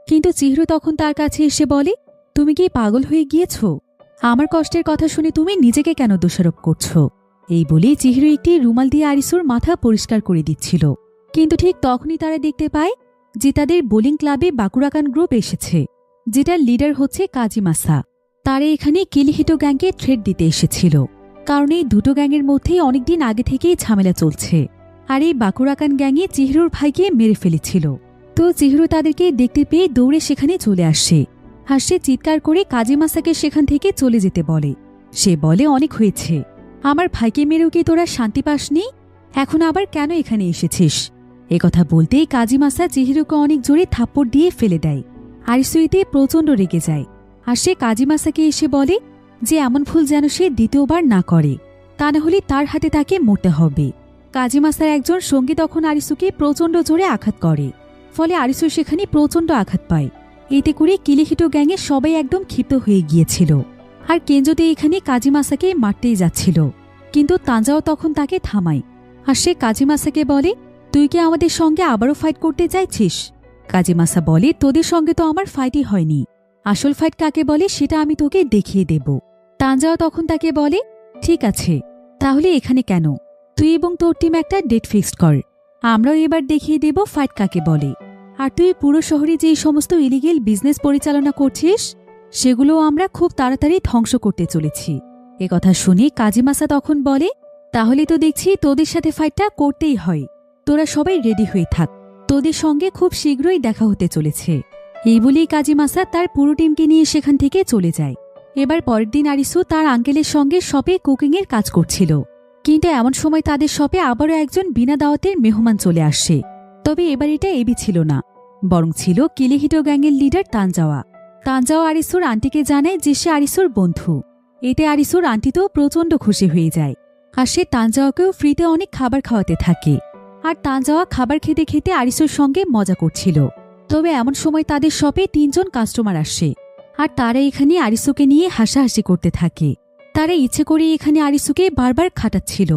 কিন্তু চিহিরু তখন তার কাছে এসে বলে, তুমি কি পাগল হয়ে গিয়েছ? আমার কষ্টের কথা শুনে তুমি নিজেকে কেন দোষারোপ করছো? এই বলে চিহিরু একটি রুমাল দিয়ে আরিসুর মাথা পরিষ্কার করে দিচ্ছিল। কিন্তু ঠিক তখনই তারা দেখতে পায় যে তাদের বোলিং ক্লাবে বাকুরাকান গ্রুপ এসেছে, যেটার লিডার হচ্ছে কাজিমাসা। তারা এখানে কিলিহিটো গ্যাংকে থ্রেট দিতে এসেছিল, কারণ এই দুটো গ্যাংয়ের মধ্যেই অনেকদিন আগে থেকেই ঝামেলা চলছে। আর এই বাকুরাকান গ্যাংয়ে চিহিরুর ভাইকে মেরে ফেলেছিল। তো চিহিরু তাদেরকে দেখতে পেয়ে দৌড়ে সেখানে চলে আসে। আর সে চিৎকার করে কাজিমাসাকে সেখান থেকে চলে যেতে বলে। সে বলে, অনেক হয়েছে, আমার ভাইকে মেরেও কি তোরা শান্তি পাসনি? এখন আবার কেন এখানে এসেছিস? একথা বলতেই কাজিমাসা চিহিরুকে অনেক জোরে থাপ্পড় দিয়ে ফেলে দেয়। আরিসু এতে প্রচণ্ড রেগে যায়। আর সে কাজিমাসাকে এসে বলে যে এমন ভুল যেন সে দ্বিতীয়বার না করে, তা না হলে তার হাতে তাকে মরতে হবে। কাজিমাসার একজন সঙ্গী তখন আরিসুকে প্রচণ্ড জোরে আঘাত করে। ফলে আরিসু সেখানে প্রচণ্ড আঘাত পায়। এতে করে কিলিহিটো গ্যাংয়ে সবাই একদম ক্ষিপ্ত হয়ে গিয়েছিল। আর কেঞ্জোতে এখানে কাজিমাসাকে মারতেই যাচ্ছিল, কিন্তু তানজাও তখন তাকে থামায়। আর সে কাজিমাসাকে বলে, তুই কি আমাদের সঙ্গে আবারও ফাইট করতে চাইছিস? কাজিমাসা বলে, তোদের সঙ্গে তো আমার ফাইটই হয়নি, আসল ফাইট কাকে বলে সেটা আমি তোকে দেখিয়ে দেব। তানজাও তখন তাকে বলে, ঠিক আছে, তাহলে এখানে কেন? তুই এবং তোর টিম একটা ডেট ফিক্সড কর, আমরাও এবার দেখিয়ে দেব ফাইট কাকে বলে। আর তুই পুরো শহরে যে সমস্ত ইলিগেল বিজনেস পরিচালনা করছিস, সেগুলোও আমরা খুব তাড়াতাড়ি ধ্বংস করতে চলেছি। একথা শুনে কাজিমাসা তখন বলে, তাহলে তো দেখছি তোদের সাথে ফাইটটা করতেই হয়। তোরা সবাই রেডি হয়ে থাক, তোদের সঙ্গে খুব শীঘ্রই দেখা হতে চলেছে। এই বলেই কাজিমাসা তার পুরো টিমকে নিয়ে সেখান থেকে চলে যায়। এবার পরের দিন আরিসু তার আঙ্কেলের সঙ্গে শপে কুকিংয়ের কাজ করছিল। কিন্তু এমন সময় তাদের শপে আবারও একজন বিনা দাওয়াতের মেহমান চলে আসে। তবে এবার এটা এবি ছিল না, বরং ছিল কিলিহিটো গ্যাংয়ের লিডার তানজাওয়া। তানজাওয়া আরিসুর আন্টিকে জানায় যে সে আরিসুর বন্ধু। এতে আরিসুর আন্টি তো প্রচণ্ড খুশি হয়ে যায়। আর সে তানজাওয়াকেও ফ্রিতে অনেক খাবার খাওয়াতে থাকে। আর তানজাওয়া খাবার খেতে খেতে আরিসুর সঙ্গে মজা করছিল। তবে এমন সময় তাদের শপে 3 জন কাস্টমার আসে। আর তারা এখানে আরিসুকে নিয়ে হাসাহাসি করতে থাকে। তারা ইচ্ছে করে এখানে আরিসুকে বারবার খাটাচ্ছিল।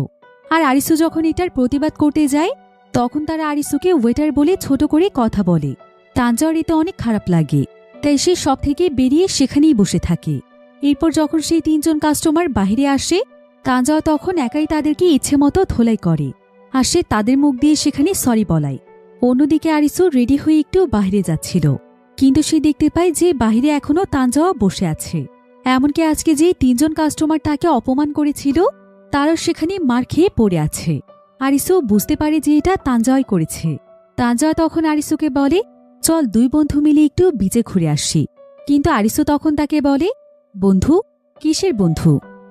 আর আরিসু যখন এটার প্রতিবাদ করতে যায়, তখন তারা আরিসুকে ওয়েটার বলে ছোট করে কথা বলে। তানজাওয়ার এতে অনেক খারাপ লাগে, তাই সে শপ থেকে বেরিয়ে সেখানেই বসে থাকে। এরপর যখন সেই 3 জন কাস্টমার বাহিরে আসে, তানজাওয়া তখন একাই তাদেরকে ইচ্ছে মতো ধোলাই করে। আর সে তাদের মুখ দিয়ে সেখানে সরি বলায়। অন্যদিকে আরিসু রেডি হয়ে একটু বাহিরে যাচ্ছিল, কিন্তু সে দেখতে পায় যে বাহিরে এখনও তানজাওয়া বসে আছে। এমনকি আজকে যে 3 জন কাস্টমার তাকে অপমান করেছিল, তারাও সেখানে মার খেয়ে পড়ে আছে। আরিসু বুঝতে পারে যে এটা তানজাওয়াই করেছে। তানজাওয়া তখন আরিসুকে বলে, চল 2 বন্ধু মিলে একটু বিচে ঘুরে আসি। কিন্তু আরিসু তখন তাকে বলে, বন্ধু? কিসের বন্ধু?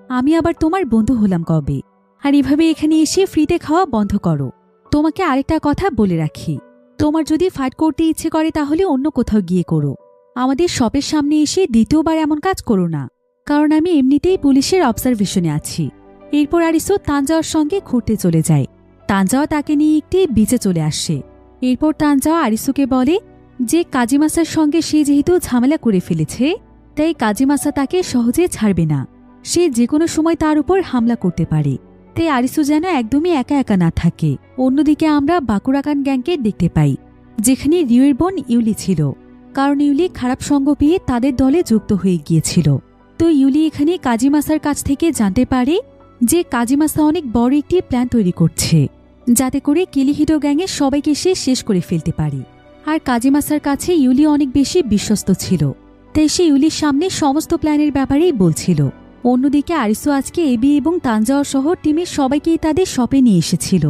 আমি আবার তোমার বন্ধু হলাম কবে? আর এভাবে এখানে এসে ফ্রিতে খাওয়া বন্ধ করো। তোমাকে আরেকটা কথা বলে রাখি, তোমার যদি ফাইট করতে ইচ্ছে করে তাহলে অন্য কোথাও গিয়ে করো, আমাদের শপের সামনে এসে দ্বিতীয়বার এমন কাজ করো না, কারণ আমি এমনিতেই পুলিশের অবজারভেশনে আছি। এরপর আরিসু তানজাওয়ার সঙ্গে ঘুরতে চলে যায়। তানজাওয়া তাকে নিয়ে একটি বিচে চলে আসে। এরপর তানজাওয়া আরিসুকে বলে যে কাজিমাসার সঙ্গে সে যেহেতু ঝামেলা করে ফেলেছে, তাই কাজিমাসা তাকে সহজে ছাড়বে না। সে যে কোনো সময় তার উপর হামলা করতে পারে। তাই আরিসু যেন একদমই একা একা না থাকে। অন্যদিকে আমরা বাকুরাকান গ্যাংকে দেখতে পাই, যেখানে রিউয়ের বোন ইউলি ছিল, কারণ ইউলি খারাপ সঙ্গ পেয়ে তাদের দলে যুক্ত হয়ে গিয়েছিল। তো ইউলি এখানে কাজিমাসার কাছ থেকে জানতে পারে যে কাজিমাসা অনেক বড় একটি প্ল্যান তৈরি করছে, যাতে করে কিলিহিটো গ্যাংয়ের সবাইকে সে শেষ করে ফেলতে পারে। আর কাজিমাসার কাছে ইউলি অনেক বেশি বিশ্বস্ত ছিল, তাই সে ইউলির সামনে সমস্ত প্ল্যানের ব্যাপারেই বলছিল। অন্যদিকে আরিসু আজকে এবি এবং তানজাওয়া সহ টিমের সবাইকেই তাদের শপে নিয়ে এসেছিল।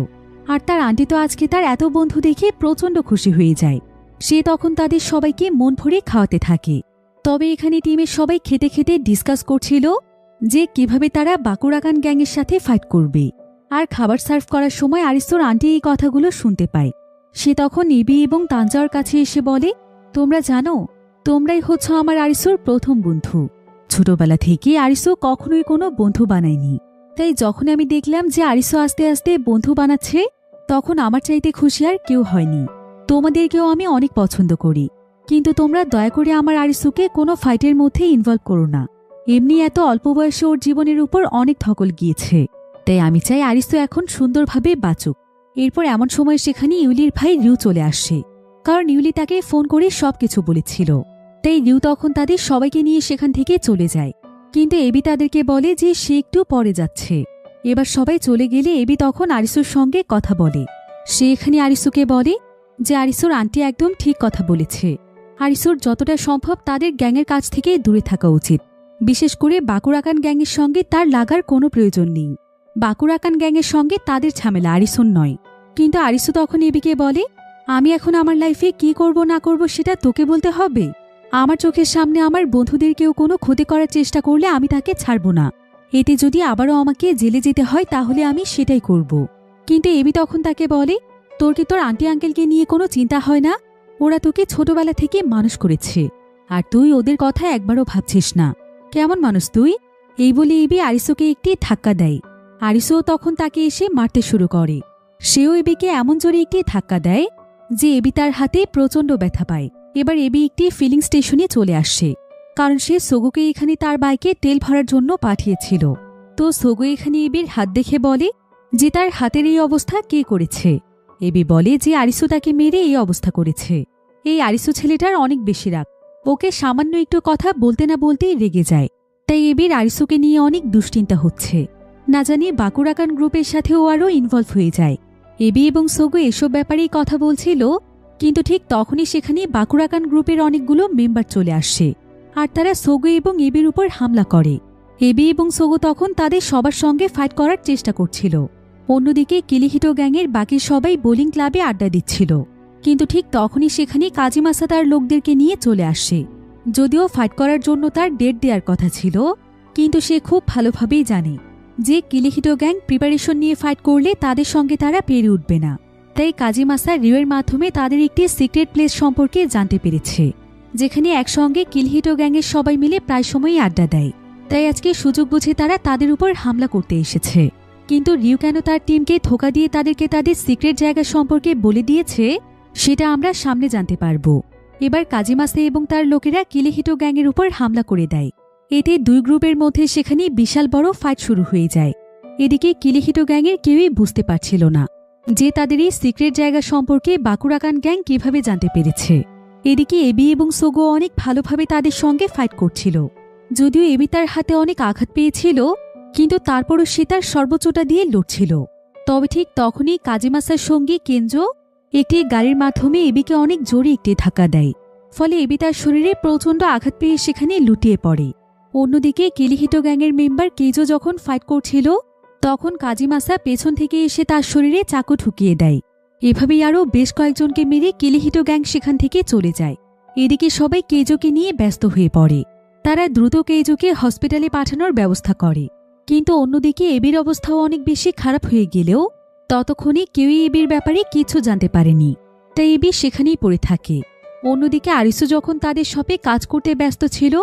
আর তার আন্টি তো আজকে তার এত বন্ধু দেখে প্রচণ্ড খুশি হয়ে যায়। সে তখন তাদের সবাইকে মন ভরে খাওয়াতে থাকে। তবে এখানে টিমের সবাই খেতে খেতে ডিসকাস করছিল যে কিভাবে তারা বাকুরাকান গ্যাংয়ের সাথে ফাইট করবে। আর খাবার সার্ভ করার সময় আরিসুর আন্টি এই কথাগুলো শুনতে পায়। সে তখন ইবি এবং তানজাওর কাছে এসে বলে, তোমরা জানো, তোমরাই হচ্ছ আমার আরিসুর প্রথম বন্ধু। ছোটবেলা থেকে আরিসু কখনোই কোনো বন্ধু বানায়নি। তাই যখন আমি দেখলাম যে আরিসু আস্তে আস্তে বন্ধু বানাচ্ছে, তখন আমার চাইতে খুশি আর কেউ হয়নি। তোমাদেরকেও আমি অনেক পছন্দ করি, কিন্তু তোমরা দয়া করে আমার আরিসুকে কোনো ফাইটের মধ্যে ইনভলভ করো না। এমনি এত অল্প বয়সে ওর জীবনের উপর অনেক ধকল গিয়েছে। তাই আমি চাই আরিসু এখন সুন্দরভাবে বাঁচুক। এরপর এমন সময় সেখানে ইউলির ভাই রিউ চলে আসে, কারণ ইউলি তাকে ফোন করে সবকিছু বলেছিল। তাই রিউ তখন তাদের সবাইকে নিয়ে সেখান থেকে চলে যায়। কিন্তু এবি তাদেরকে বলে যে সে একটু পরে যাচ্ছে। এবার সবাই চলে গেলে এবি তখন আরিসুর সঙ্গে কথা বলে। সে এখানে আরিসুকে বলে যে আরিসুর আন্টি একদম ঠিক কথা বলেছে। আরিসুর যতটা সম্ভব তাদের গ্যাংয়ের কাছ থেকে দূরে থাকা উচিত। বিশেষ করে বাকুরাকান গ্যাংয়ের সঙ্গে তার লাগার কোনো প্রয়োজন নেই। বাকুরাকান গ্যাংয়ের সঙ্গে তাদের ঝামেলা, আরিসুর নয়। কিন্তু আরিসু তখন এবিকে বলে, আমি এখন আমার লাইফে কি করব না করব সেটা তোকে বলতে হবে? আমার চোখের সামনে আমার বন্ধুদের কেউ কোনো ক্ষতি করার চেষ্টা করলে আমি তাকে ছাড়ব না। এতে যদি আবারও আমাকে জেলে যেতে হয় তাহলে আমি সেটাই করব। কিন্তু এবি তখন তাকে বলে, তোর কি তোর আন্টি আঙ্কেলকে নিয়ে কোনো চিন্তা হয় না? ওরা তোকে ছোটবেলা থেকে মানুষ করেছে, আর তুই ওদের কথা একবারও ভাবছিস না। কেমন মানুষ তুই? এই বলে এবি আরিসুকে একটি ধাক্কা দেয়। আরিসুও তখন তাকে এসে মারতে শুরু করে। সেও এবিকে এমন জোরে একটি ধাক্কা দেয় যে এবি তার হাতে প্রচণ্ড ব্যথা পায়। এবার এবি একটি ফিলিং স্টেশনে চলে আসে, কারণ সে সোগুকে এখানে তার বাইকে তেল ভরার জন্য পাঠিয়েছিল। তো সোগু এখানে এবির হাত দেখে বলে যে তার হাতের এই অবস্থা কে করেছে। এবি বলে যে আরিসু তাকে মেরে এই অবস্থা করেছে। এই আরিসু ছেলেটার অনেক বেশি রাগ, ওকে সামান্য একটু কথা বলতে না বলতেই রেগে যায়। তাই এবির আরিসুকে নিয়ে অনেক দুশ্চিন্তা হচ্ছে। না জানি বাকুরাকান গ্রুপের সাথেও আরও ইনভলভ হয়ে যায়। এবি এবং সোগু এসব ব্যাপারেই কথা বলছিল, কিন্তু ঠিক তখনই সেখানে বাকুরাকান গ্রুপের অনেকগুলো মেম্বার চলে আসে, আর তারা সোগু এবং এবির উপর হামলা করে। এবি এবং সোগু তখন তাদের সবার সঙ্গে ফাইট করার চেষ্টা করছিল। অন্যদিকে কিলিহিটো গ্যাংয়ের বাকি সবাই বোলিং ক্লাবে আড্ডা দিচ্ছিল। কিন্তু ঠিক তখনই সেখানে কাজিমাসা তার লোকদেরকে নিয়ে চলে আসে। যদিও ফাইট করার জন্য তার ডেট দেওয়ার কথা ছিল, কিন্তু সে খুব ভালোভাবেই জানে যে কিলিহিটো গ্যাং প্রিপারেশন নিয়ে ফাইট করলে তাদের সঙ্গে তারা পেরে উঠবে না। তাই কাজিমাসা রিউয়ের মাধ্যমে তাদের একটি সিক্রেট প্লেস সম্পর্কে জানতে পেরেছে, যেখানে একসঙ্গে কিলহিটো গ্যাংয়ের সবাই মিলে প্রায় সময়ই আড্ডা দেয়। তাই আজকে সুযোগ বুঝে তারা তাদের উপর হামলা করতে এসেছে। কিন্তু রিউ কেন তার টিমকে ধোঁকা দিয়ে তাদেরকে তাদের সিক্রেট জায়গা সম্পর্কে বলে দিয়েছে সেটা আমরা সামনে জানতে পারব। এবার কাজিমাসা এবং তার লোকেরা কিলিহিটো গ্যাংয়ের উপর হামলা করে দেয়। এতে দুই গ্রুপের মধ্যে সেখানে বিশাল বড় ফাইট শুরু হয়ে যায়। এদিকে কিলিহিটো গ্যাংয়ের কেউই বুঝতে পারছিল না যে তাদের এই সিক্রেট জায়গা সম্পর্কে বাকুরাকান গ্যাং কিভাবে জানতে পেরেছে। এদিকে এবি এবং সোগো অনেক ভালোভাবে তাদের সঙ্গে ফাইট করছিল। যদিও এবি তার হাতে অনেক আঘাত পেয়েছিল, কিন্তু তারপরও সে তার সর্বোচ্চটা দিয়ে লড়ছিল। তবে ঠিক তখনই কাজিমাসার সঙ্গী কেনজো একটি গাড়ির মাধ্যমে এবিকে অনেক জোরে একটি ধাক্কা দেয়। ফলে এবি তার শরীরে প্রচণ্ড আঘাত পেয়ে সেখানে লুটিয়ে পড়ে। অন্যদিকে কিলিহিটো গ্যাংয়ের মেম্বার কেজো যখন ফাইট করছিল, তখন কাজিমাসা পেছন থেকে এসে তার শরীরে চাকু ঢুকিয়ে দেয়। এভাবেই আরও বেশ কয়েকজনকে মেরে কিলিহিটো গ্যাং সেখান থেকে চলে যায়। এদিকে সবাই কেজোকে নিয়ে ব্যস্ত হয়ে পড়ে। তারা দ্রুত কেজোকে হসপিটালে পাঠানোর ব্যবস্থা করে। কিন্তু অন্যদিকে এবির অবস্থাও অনেক বেশি খারাপ হয়ে গেলেও ততক্ষণে কেউই এবির ব্যাপারে কিছু জানতে পারেনি। তাই এবি সেখানেই পড়ে থাকে। অন্যদিকে আরিসু যখন তাদের শপে কাজ করতে ব্যস্ত ছিল,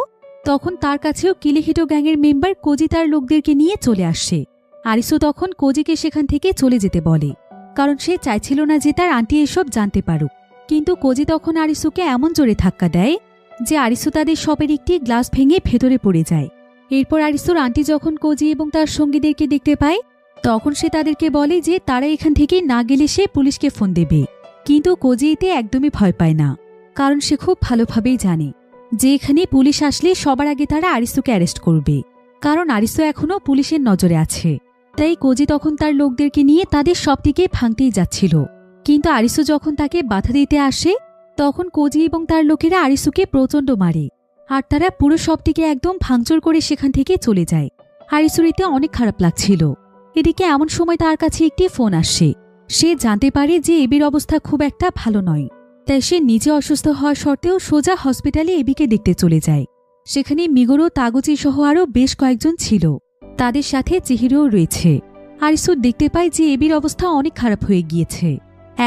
তখন তার কাছেও কিলিহিটো গ্যাংয়ের মেম্বার কোজি তার লোকদেরকে নিয়ে চলে আসে। আরিসু তখন কোজিকে সেখান থেকে চলে যেতে বলে, কারণ সে চাইছিল না যে তার আন্টি এসব জানতে পারুক। কিন্তু কোজি তখন আরিসুকে এমন জোরে ধাক্কা দেয় যে আরিসু তাদের শপের একটি গ্লাস ভেঙে ভেতরে পড়ে যায়। এরপর আরিসুর আন্টি যখন কোজি এবং তার সঙ্গীদেরকে দেখতে পায়, তখন সে তাদেরকে বলে যে তারা এখান থেকে না গেলে সে পুলিশকে ফোন দেবে। কিন্তু কোজি এতে একদমই ভয় পায় না, কারণ সে খুব ভালোভাবেই জানে যে এখানে পুলিশ আসলে সবার আগে তারা আরিসুকে অ্যারেস্ট করবে, কারণ আরিসু এখনও পুলিশের নজরে আছে। তাই কোজি তখন তার লোকদেরকে নিয়ে তাদের সবটিকে ভাঙতেই যাচ্ছিল। কিন্তু আরিসু যখন তাকে বাধা দিতে আসে, তখন কোজি এবং তার লোকেরা আরিসুকে প্রচণ্ড মারে, আর তারা পুরো সবটিকে একদম ভাঙচুর করে সেখান থেকে চলে যায়। আরিসুর এতে অনেক খারাপ লাগছিল। এদিকে এমন সময় তার কাছে একটি ফোন আসে। সে জানতে পারে যে এবির অবস্থা খুব একটা ভালো নয়। তাই সে নিজে অসুস্থ হওয়া সত্ত্বেও সোজা হসপিটালে এবিকে দেখতে চলে যায়। সেখানে মিগোরো, তাগুচি সহ আরও বেশ কয়েকজন ছিল। তাদের সাথে চিহিরোও রয়েছে। আরিসু দেখতে পায় যে এবির অবস্থা অনেক খারাপ হয়ে গিয়েছে।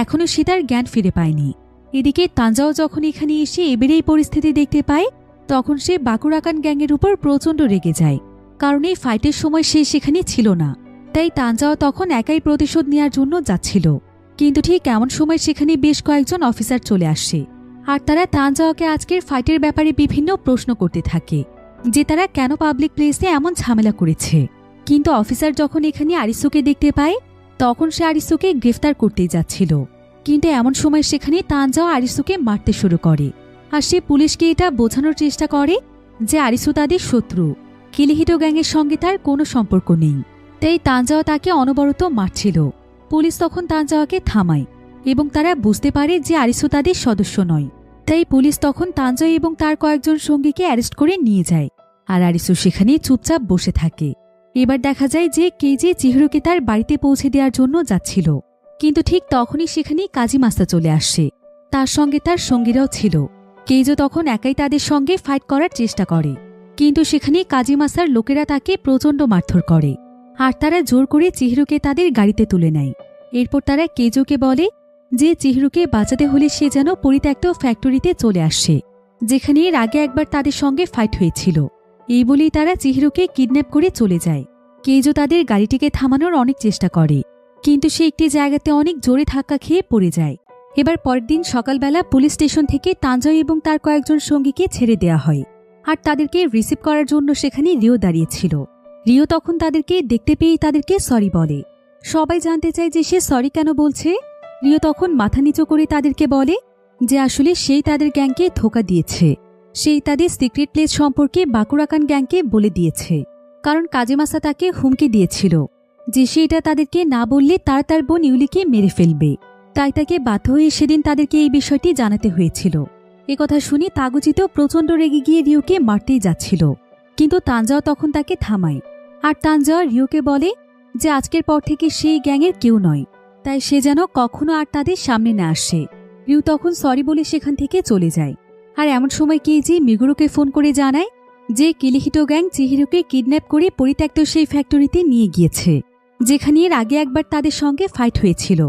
এখনও সে তার জ্ঞান ফিরে পায়নি। এদিকে তানজাও যখন এখানে এসে এবির এই পরিস্থিতি দেখতে পায়, তখন সে বাকুরাকান গ্যাংয়ের উপর প্রচণ্ড রেগে যায়। কারণ এই ফাইটের সময় সে সেখানে ছিল না। তাই তানজাও তখন একাই প্রতিশোধ নেওয়ার জন্য যাচ্ছিল। কিন্তু ঠিক এমন সময় সেখানে বেশ কয়েকজন অফিসার চলে আসে। আর তারা তানজাওকে আজকের ফাইটের ব্যাপারে বিভিন্ন প্রশ্ন করতে থাকে, যে তারা কেন পাবলিক প্লেসে এমন ঝামেলা করেছে। কিন্তু অফিসার যখন এখানে আরিসুকে দেখতে পায়, তখন সে আরিসুকে গ্রেফতার করতেই যাচ্ছিল। কিন্তু এমন সময় সেখানে তানজাও আরিসুকে মারতে শুরু করে। আর সে পুলিশকে এটা বোঝানোর চেষ্টা করে যে আরিসু তাদের শত্রু, কিলিহিটো গ্যাংয়ের সঙ্গে তার কোনো সম্পর্ক নেই। তাই তানজাও তাকে অনবরত মারছিল। পুলিশ তখন তানজাওকে থামায় এবং তারা বুঝতে পারে যে আরিসু তাদের সদস্য নয়। তাই পুলিশ তখন তানজাও এবং তার কয়েকজন সঙ্গীকে অ্যারেস্ট করে নিয়ে যায়। আর আরিসু সেখানে চুপচাপ বসে থাকে। এবার দেখা যায় যে কেইজি চিহিরোকে তার বাড়িতে পৌঁছে দেওয়ার জন্য যাচ্ছিল। কিন্তু ঠিক তখনই সেখানে কাজিমাসা চলে আসে। তার সঙ্গে তার সঙ্গীরাও ছিল। কেইজো তখন একাই তাদের সঙ্গে ফাইট করার চেষ্টা করে। কিন্তু সেখানে কাজিমাসার লোকেরা তাকে প্রচণ্ড মারধর করে। আর তারা জোর করে চিহিরোকে তাদের গাড়িতে তুলে নেয়। এরপর তারা কেইজোকে বলে যে চিহিরোকে বাঁচাতে হলে সে যেন পরিত্যক্ত ফ্যাক্টরিতে চলে আসে, যেখানে এর আগে একবার তাদের সঙ্গে ফাইট হয়েছিল। এই বলেই তারা চিহিরোকে কিডন্যাপ করে চলে যায়। কেইজো তাদের গাড়িটিকে থামানোর অনেক চেষ্টা করে, কিন্তু সে একটি জায়গাতে অনেক জোরে ধাক্কা খেয়ে পড়ে যায়। এবার পরের দিন সকালবেলা পুলিশ স্টেশন থেকে তানজাও এবং তার কয়েকজন সঙ্গীকে ছেড়ে দেয়া হয়। আর তাদেরকে রিসিভ করার জন্য সেখানে রিও দাঁড়িয়েছিল। রিও তখন তাদেরকে দেখতে পেয়ে তাদেরকে সরি বলে। সবাই জানতে চায় যে সে সরি কেন বলছে। রিও তখন মাথা নিচু করে তাদেরকে বলে যে আসলে সেই তাদের গ্যাংকে ধোঁকা দিয়েছে। সেই তাদের সিক্রেট প্লেস সম্পর্কে বাকুরাকান গ্যাংকে বলে দিয়েছে। কারণ কাজিমাসা তাকে হুমকি দিয়েছিল যে সে এটা তাদেরকে না বললে তারা তার বোন ইউলিকে মেরে ফেলবে। তাই তাকে বাধ্য হয়ে সেদিন তাদেরকে এই বিষয়টি জানাতে হয়েছিল। একথা শুনে তাগুচি তো প্রচণ্ড রেগে গিয়ে রিওকে মারতেই যাচ্ছিল। কিন্তু তানজাও তখন তাকে থামায়। আর তানজাও রিওকে বলে যে আজকের পর থেকে সেই গ্যাংয়ের কেউ নয়, তাই সে যেন কখনো আর তাদের সামনে না আসে। রিও তখন সরি বলে সেখান থেকে চলে যায়। আর এমন সময় কেইজি মিগুরোকে ফোন করে জানায় যে কিলিহিটো গ্যাং চিহিরোকে কিডন্যাপ করে পরিত্যক্ত সেই ফ্যাক্টরিতে নিয়ে গিয়েছে, যেখানে এর আগে একবার তাদের সঙ্গে ফাইট হয়েছিল।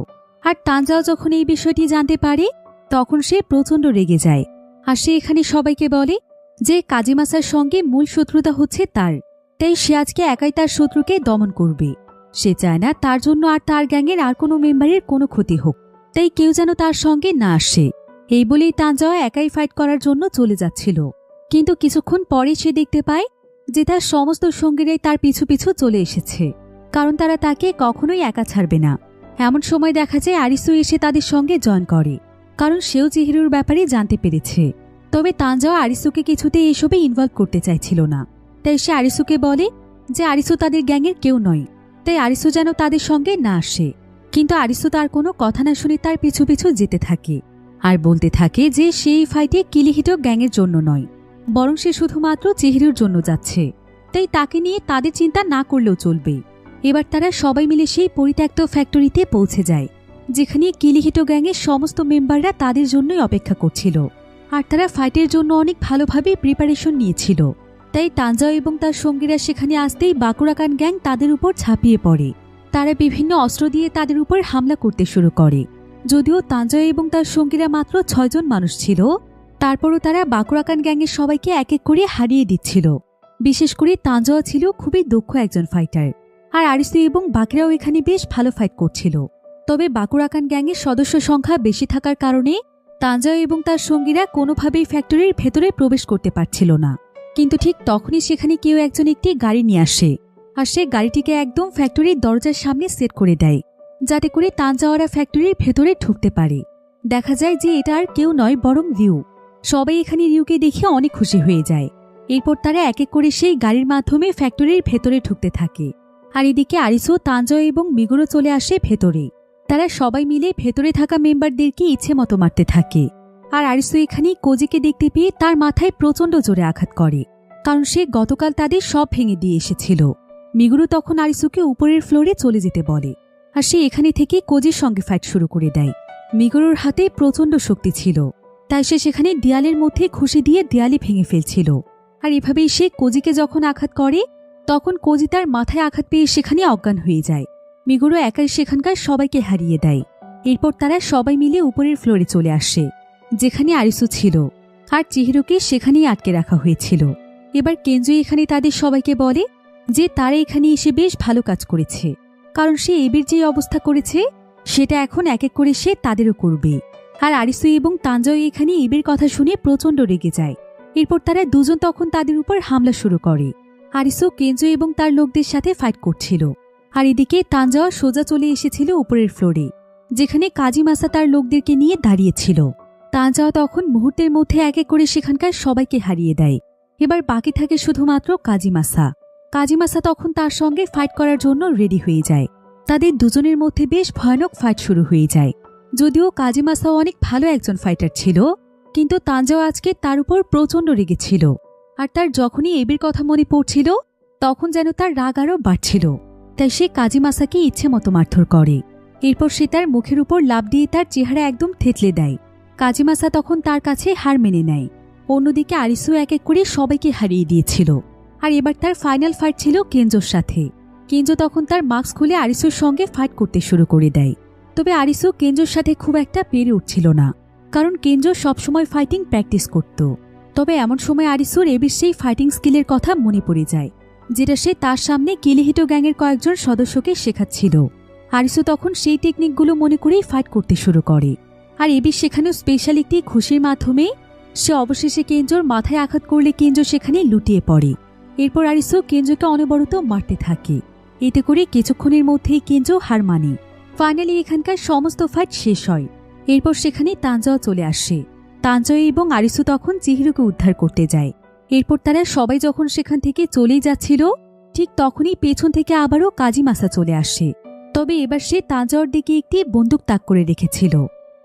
আর তানজাও যখন এই বিষয়টি জানতে পারে, তখন সে প্রচণ্ড রেগে যায়। আর সে এখানে সবাইকে বলে যে কাজিমাসার সঙ্গে মূল শত্রুতা হচ্ছে তার। তাই সে আজকে একাই তার শত্রুকে দমন করবে। সে চায় না তার জন্য আর তার গ্যাংয়ের আর কোনো মেম্বারের কোনো ক্ষতি হোক। তাই কেউ যেন তার সঙ্গে না আসে। এই বলেই তানজাও একাই ফাইট করার জন্য চলে যাচ্ছিল। কিন্তু কিছুক্ষণ পরে সে দেখতে পায় যে তার সমস্ত সঙ্গীরাই তার পিছু পিছু চলে এসেছে, কারণ তারা তাকে কখনোই একা ছাড়বে না। এমন সময় দেখা যায় আরিসু এসে তাদের সঙ্গে জয়েন করে, কারণ সেও চিহিরোর ব্যাপারে জানতে পেরেছে। তবে তানজাও আরিসুকে কিছুতেই এসবে ইনভলভ করতে চাইছিল না। তাই সে আরিসুকে বলে যে আরিসু তাদের গ্যাংয়ের কেউ নয়, তাই আরিসু যেন তাদের সঙ্গে না আসে। কিন্তু আরিসু তার কোনো কথা না শুনে তার পিছু পিছু যেতে থাকে আর বলতে থাকে যে সেই ফাইটে কিলিহিটো গ্যাংয়ের জন্য নয়, বরং সে শুধুমাত্র চিহিরোর জন্য যাচ্ছে। তাই তাকে নিয়ে তাদের চিন্তা না করলেও চলবে। এবার তারা সবাই মিলে সেই পরিত্যক্ত ফ্যাক্টরিতে পৌঁছে যায়, যেখানে কিলিহিটো গ্যাংয়ের সমস্ত মেম্বাররা তাদের জন্যই অপেক্ষা করছিল। আর তারা ফাইটের জন্য অনেক ভালোভাবে প্রিপারেশন নিয়েছিল। তাই তানজাও এবং তার সঙ্গীরা সেখানে আসতেই বাকুরাকান গ্যাং তাদের উপর ঝাঁপিয়ে পড়ে। তারা বিভিন্ন অস্ত্র দিয়ে তাদের উপর হামলা করতে শুরু করে। যদিও তানজাও এবং তার সঙ্গীরা মাত্র 6 জন মানুষ ছিল, তারপরও তারা বাকুরাকান গ্যাংয়ের সবাইকে এক এক করে হারিয়ে দিচ্ছিল। বিশেষ করে তানজাও ছিল খুবই দক্ষ একজন ফাইটার। আর আরিসু এবং বাকিরাও এখানে বেশ ভালো ফাইট করছিল। তবে বাকুরাকান গ্যাংয়ের সদস্য সংখ্যা বেশি থাকার কারণে তানজাও এবং তার সঙ্গীরা কোনোভাবেই ফ্যাক্টরির ভেতরে প্রবেশ করতে পারছিল না। কিন্তু ঠিক তখনই সেখানে কেউ একজন একটি গাড়ি নিয়ে আসে। আর সে গাড়িটিকে একদম ফ্যাক্টরির দরজার সামনে সেট করে দেয়, যাতে করে তানজাওয়ারা ফ্যাক্টরির ভেতরে ঢুকতে পারে। দেখা যায় যে এটা আর কেউ নয়, বরং রিউ। সবাই এখানে রিউকে দেখে অনেক খুশি হয়ে যায়। এরপর তারা এক এক করে সেই গাড়ির মাধ্যমে ফ্যাক্টরির ভেতরে ঢুকতে থাকে। আর এদিকে আরিসু, তানজাও এবং মিগুরো চলে আসে ভেতরে। তারা সবাই মিলে ভেতরে থাকা মেম্বারদেরকে ইচ্ছে মতো মারতে থাকে। আর আরিসু এখানে কোজিকে দেখতে পেয়ে তার মাথায় প্রচণ্ড জোরে আঘাত করে, কারণ সে গতকাল তাদের সব ভেঙে দিয়ে এসেছিল। মিগুরো তখন আরিসুকে উপরের ফ্লোরে চলে যেতে বলে। আর সে এখানে থেকে কোজির সঙ্গে ফাইট শুরু করে দেয়। মিগোরোর হাতে প্রচণ্ড শক্তি ছিল, তাই সে সেখানে দেয়ালের মধ্যে ঘুষি দিয়ে দেয়ালে ভেঙে ফেলছিল। আর এভাবেই সে কোজিকে যখন আঘাত করে তখন কোজি তার মাথায় আঘাত পেয়ে সেখানে অজ্ঞান হয়ে যায়। মিগোরো একাই সেখানকার সবাইকে হারিয়ে দেয়। এরপর তারা সবাই মিলে উপরের ফ্লোরে চলে আসে, যেখানে আরিসু ছিল, আর চিহিরোকে সেখানেই আটকে রাখা হয়েছিল। এবার কেঞ্জো এখানে তাদের সবাইকে বলে যে তারা এখানে এসে বেশ ভালো কাজ করেছে, কারণ সে এবির যে অবস্থা করেছে সেটা এখন এক এক করে সে তাদেরও করবে। আর আরিসু এবং তানজাও এখানে এবির কথা শুনে প্রচণ্ড রেগে যায়। এরপর তারা দুজন তখন তাদের উপর হামলা শুরু করে। আরিসু কেঞ্জো এবং তার লোকদের সাথে ফাইট করছিল, আর এদিকে তানজাও সোজা চলে এসেছিল উপরের ফ্লোরে, যেখানে কাজিমাসা তার লোকদেরকে নিয়ে দাঁড়িয়েছিল। তানজাও তখন মুহূর্তের মধ্যে এক এক করে সেখানকার সবাইকে হারিয়ে দেয়। এবার বাকি থাকে শুধুমাত্র কাজিমাসা। কাজিমাসা তখন তার সঙ্গে ফাইট করার জন্য রেডি হয়ে যায়। তাদের দুজনের মধ্যে বেশ ভয়ানক ফাইট শুরু হয়ে যায়। যদিও কাজিমাসাও অনেক ভালো একজন ফাইটার ছিল, কিন্তু তানজাও আজকে তার উপর প্রচণ্ড রেগেছিল। আর তার যখনই এবির কথা মনে পড়ছিল তখন যেন তার রাগ আরও বাড়ছিল, তাই সে কাজিমাসাকে ইচ্ছে মতো মারধর করে। এরপর সে তার মুখের উপর লাফ দিয়ে তার চেহারা একদম থেতলে দেয়। কাজিমাসা তখন তার কাছে হার মেনে নেয়। অন্যদিকে আরিসু এক এক করে সবাইকে হারিয়ে দিয়েছিল। আর এবার তার ফাইনাল ফাইট ছিল কেঞ্জোর সাথে। কেঞ্জো তখন তার মাস্ক খুলে আরিসুর সঙ্গে ফাইট করতে শুরু করে দেয়। তবে আরিসু কেঞ্জোর সাথে খুব একটা পেরে উঠছিল না, কারণ কেঞ্জো সবসময় ফাইটিং প্র্যাকটিস করত। তবে এমন সময় আরিসুর এবির সেই ফাইটিং স্কিলের কথা মনে পড়ে যায়, যেটা সে তার সামনে কিলিহিটো গ্যাংয়ের কয়েকজন সদস্যকে শেখাচ্ছিল। আরিসু তখন সেই টেকনিকগুলো মনে করেই ফাইট করতে শুরু করে। আর এবির সেখানেও স্পেশাল একটি ঘুষির মাধ্যমে সে অবশেষে কেঞ্জোর মাথায় আঘাত করলে কেঞ্জো সেখানে লুটিয়ে পড়ে। এরপর আরিসু কেঞ্জোকে অনবরত মারতে থাকে। এতে করে কিছুক্ষণের মধ্যেই কেঞ্জো হার মানে। ফাইনালি এখানকার সমস্ত ফাইট শেষ হয়। এরপর সেখানে তানজাও চলে আসে। তানজাও এবং আরিসু তখন চিহিরোকে উদ্ধার করতে যায়। এরপর তারা সবাই যখন সেখান থেকে চলেই যাচ্ছিল, ঠিক তখনই পেছন থেকে আবারও কাজিমাসা চলে আসে। তবে এবার সে তানজাওর দিকে একটি বন্দুক তাক করে রেখেছিল।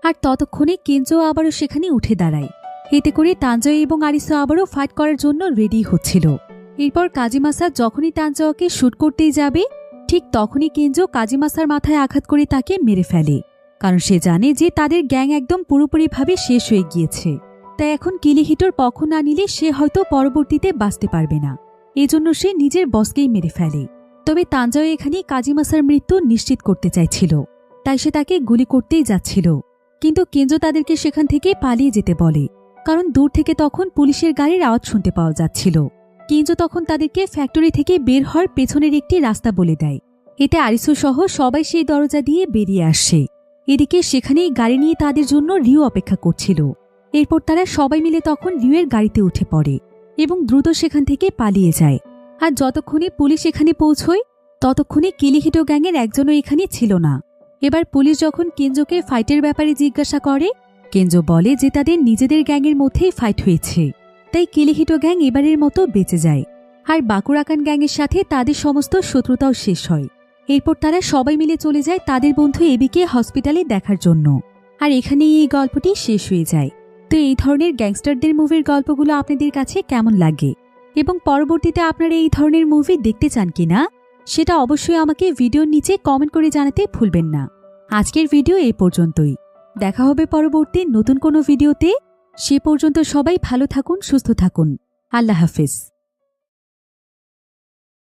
আর ততক্ষণে কেঞ্জো আবারও সেখানে উঠে দাঁড়ায়। এতে করে তানজাও এবং আরিসু আবারও ফাইট করার জন্য রেডি হচ্ছিল। এরপর কাজিমাসা যখনই তানজাওকে শুট করতেই যাবে, ঠিক তখনই কেঞ্জো কাজিমাসার মাথায় আঘাত করে তাকে মেরে ফেলে, কারণ সে জানে যে তাদের গ্যাং একদম পুরোপুরিভাবে শেষ হয়ে গিয়েছে। তাই এখন কিলিহিটোর পক্ষ না নিলে সে হয়তো পরবর্তীতে বাঁচতে পারবে না। এজন্য সে নিজের বসকেই মেরে ফেলে। তবে তানজাও এখানে কাজিমাসার মৃত্যু নিশ্চিত করতে চাইছিল, তাই সে তাকে গুলি করতেই যাচ্ছিল। কিন্তু কেঞ্জো তাদেরকে সেখান থেকে পালিয়ে যেতে বলে, কারণ দূর থেকে তখন পুলিশের গাড়ির আওয়াজ শুনতে পাওয়া যাচ্ছিল। কেঞ্জো তখন তাদেরকে ফ্যাক্টরি থেকে বের হওয়ার পেছনের একটি রাস্তা বলে দেয়। এতে আরিসু সহ সবাই সেই দরজা দিয়ে বেরিয়ে আসে। এদিকে সেখানেই গাড়ি নিয়ে তাদের জন্য রিউ অপেক্ষা করছিল। এরপর তারা সবাই মিলে তখন রিউয়ের গাড়িতে উঠে পড়ে এবং দ্রুত সেখান থেকে পালিয়ে যায়। আর যতক্ষণে পুলিশ এখানে পৌঁছয় ততক্ষণে কিলিহিটো গ্যাংয়ের একজনও এখানে ছিল না। এবার পুলিশ যখন কেঞ্জোকে ফাইটের ব্যাপারে জিজ্ঞাসা করে, কেঞ্জো বলে যে তাদের নিজেদের গ্যাংয়ের মধ্যেই ফাইট হয়েছে, তাই কিলিহিটো গ্যাং এবারের মতো বেঁচে যায়। আর বাকুরাকান গ্যাংয়ের সাথে তাদের সমস্ত শত্রুতাও শেষ হয়। এরপর তারা সবাই মিলে চলে যায় তাদের বন্ধু এবিকে হসপিটালে দেখার জন্য। আর এখানেই এই গল্পটি শেষ হয়ে যায়। তো এই ধরনের গ্যাংস্টারদের মুভির গল্পগুলো আপনাদের কাছে কেমন লাগে এবং পরবর্তীতে আপনারা এই ধরনের মুভি দেখতে চান কিনা সেটা অবশ্যই আমাকে ভিডিওর নিচে কমেন্ট করে জানাতে ভুলবেন না। আজকের ভিডিও এই পর্যন্তই। দেখা হবে পরবর্তী নতুন কোনো ভিডিওতে। সে পর্যন্ত সবাই ভালো থাকুন, সুস্থ থাকুন। আল্লাহ হাফেজ।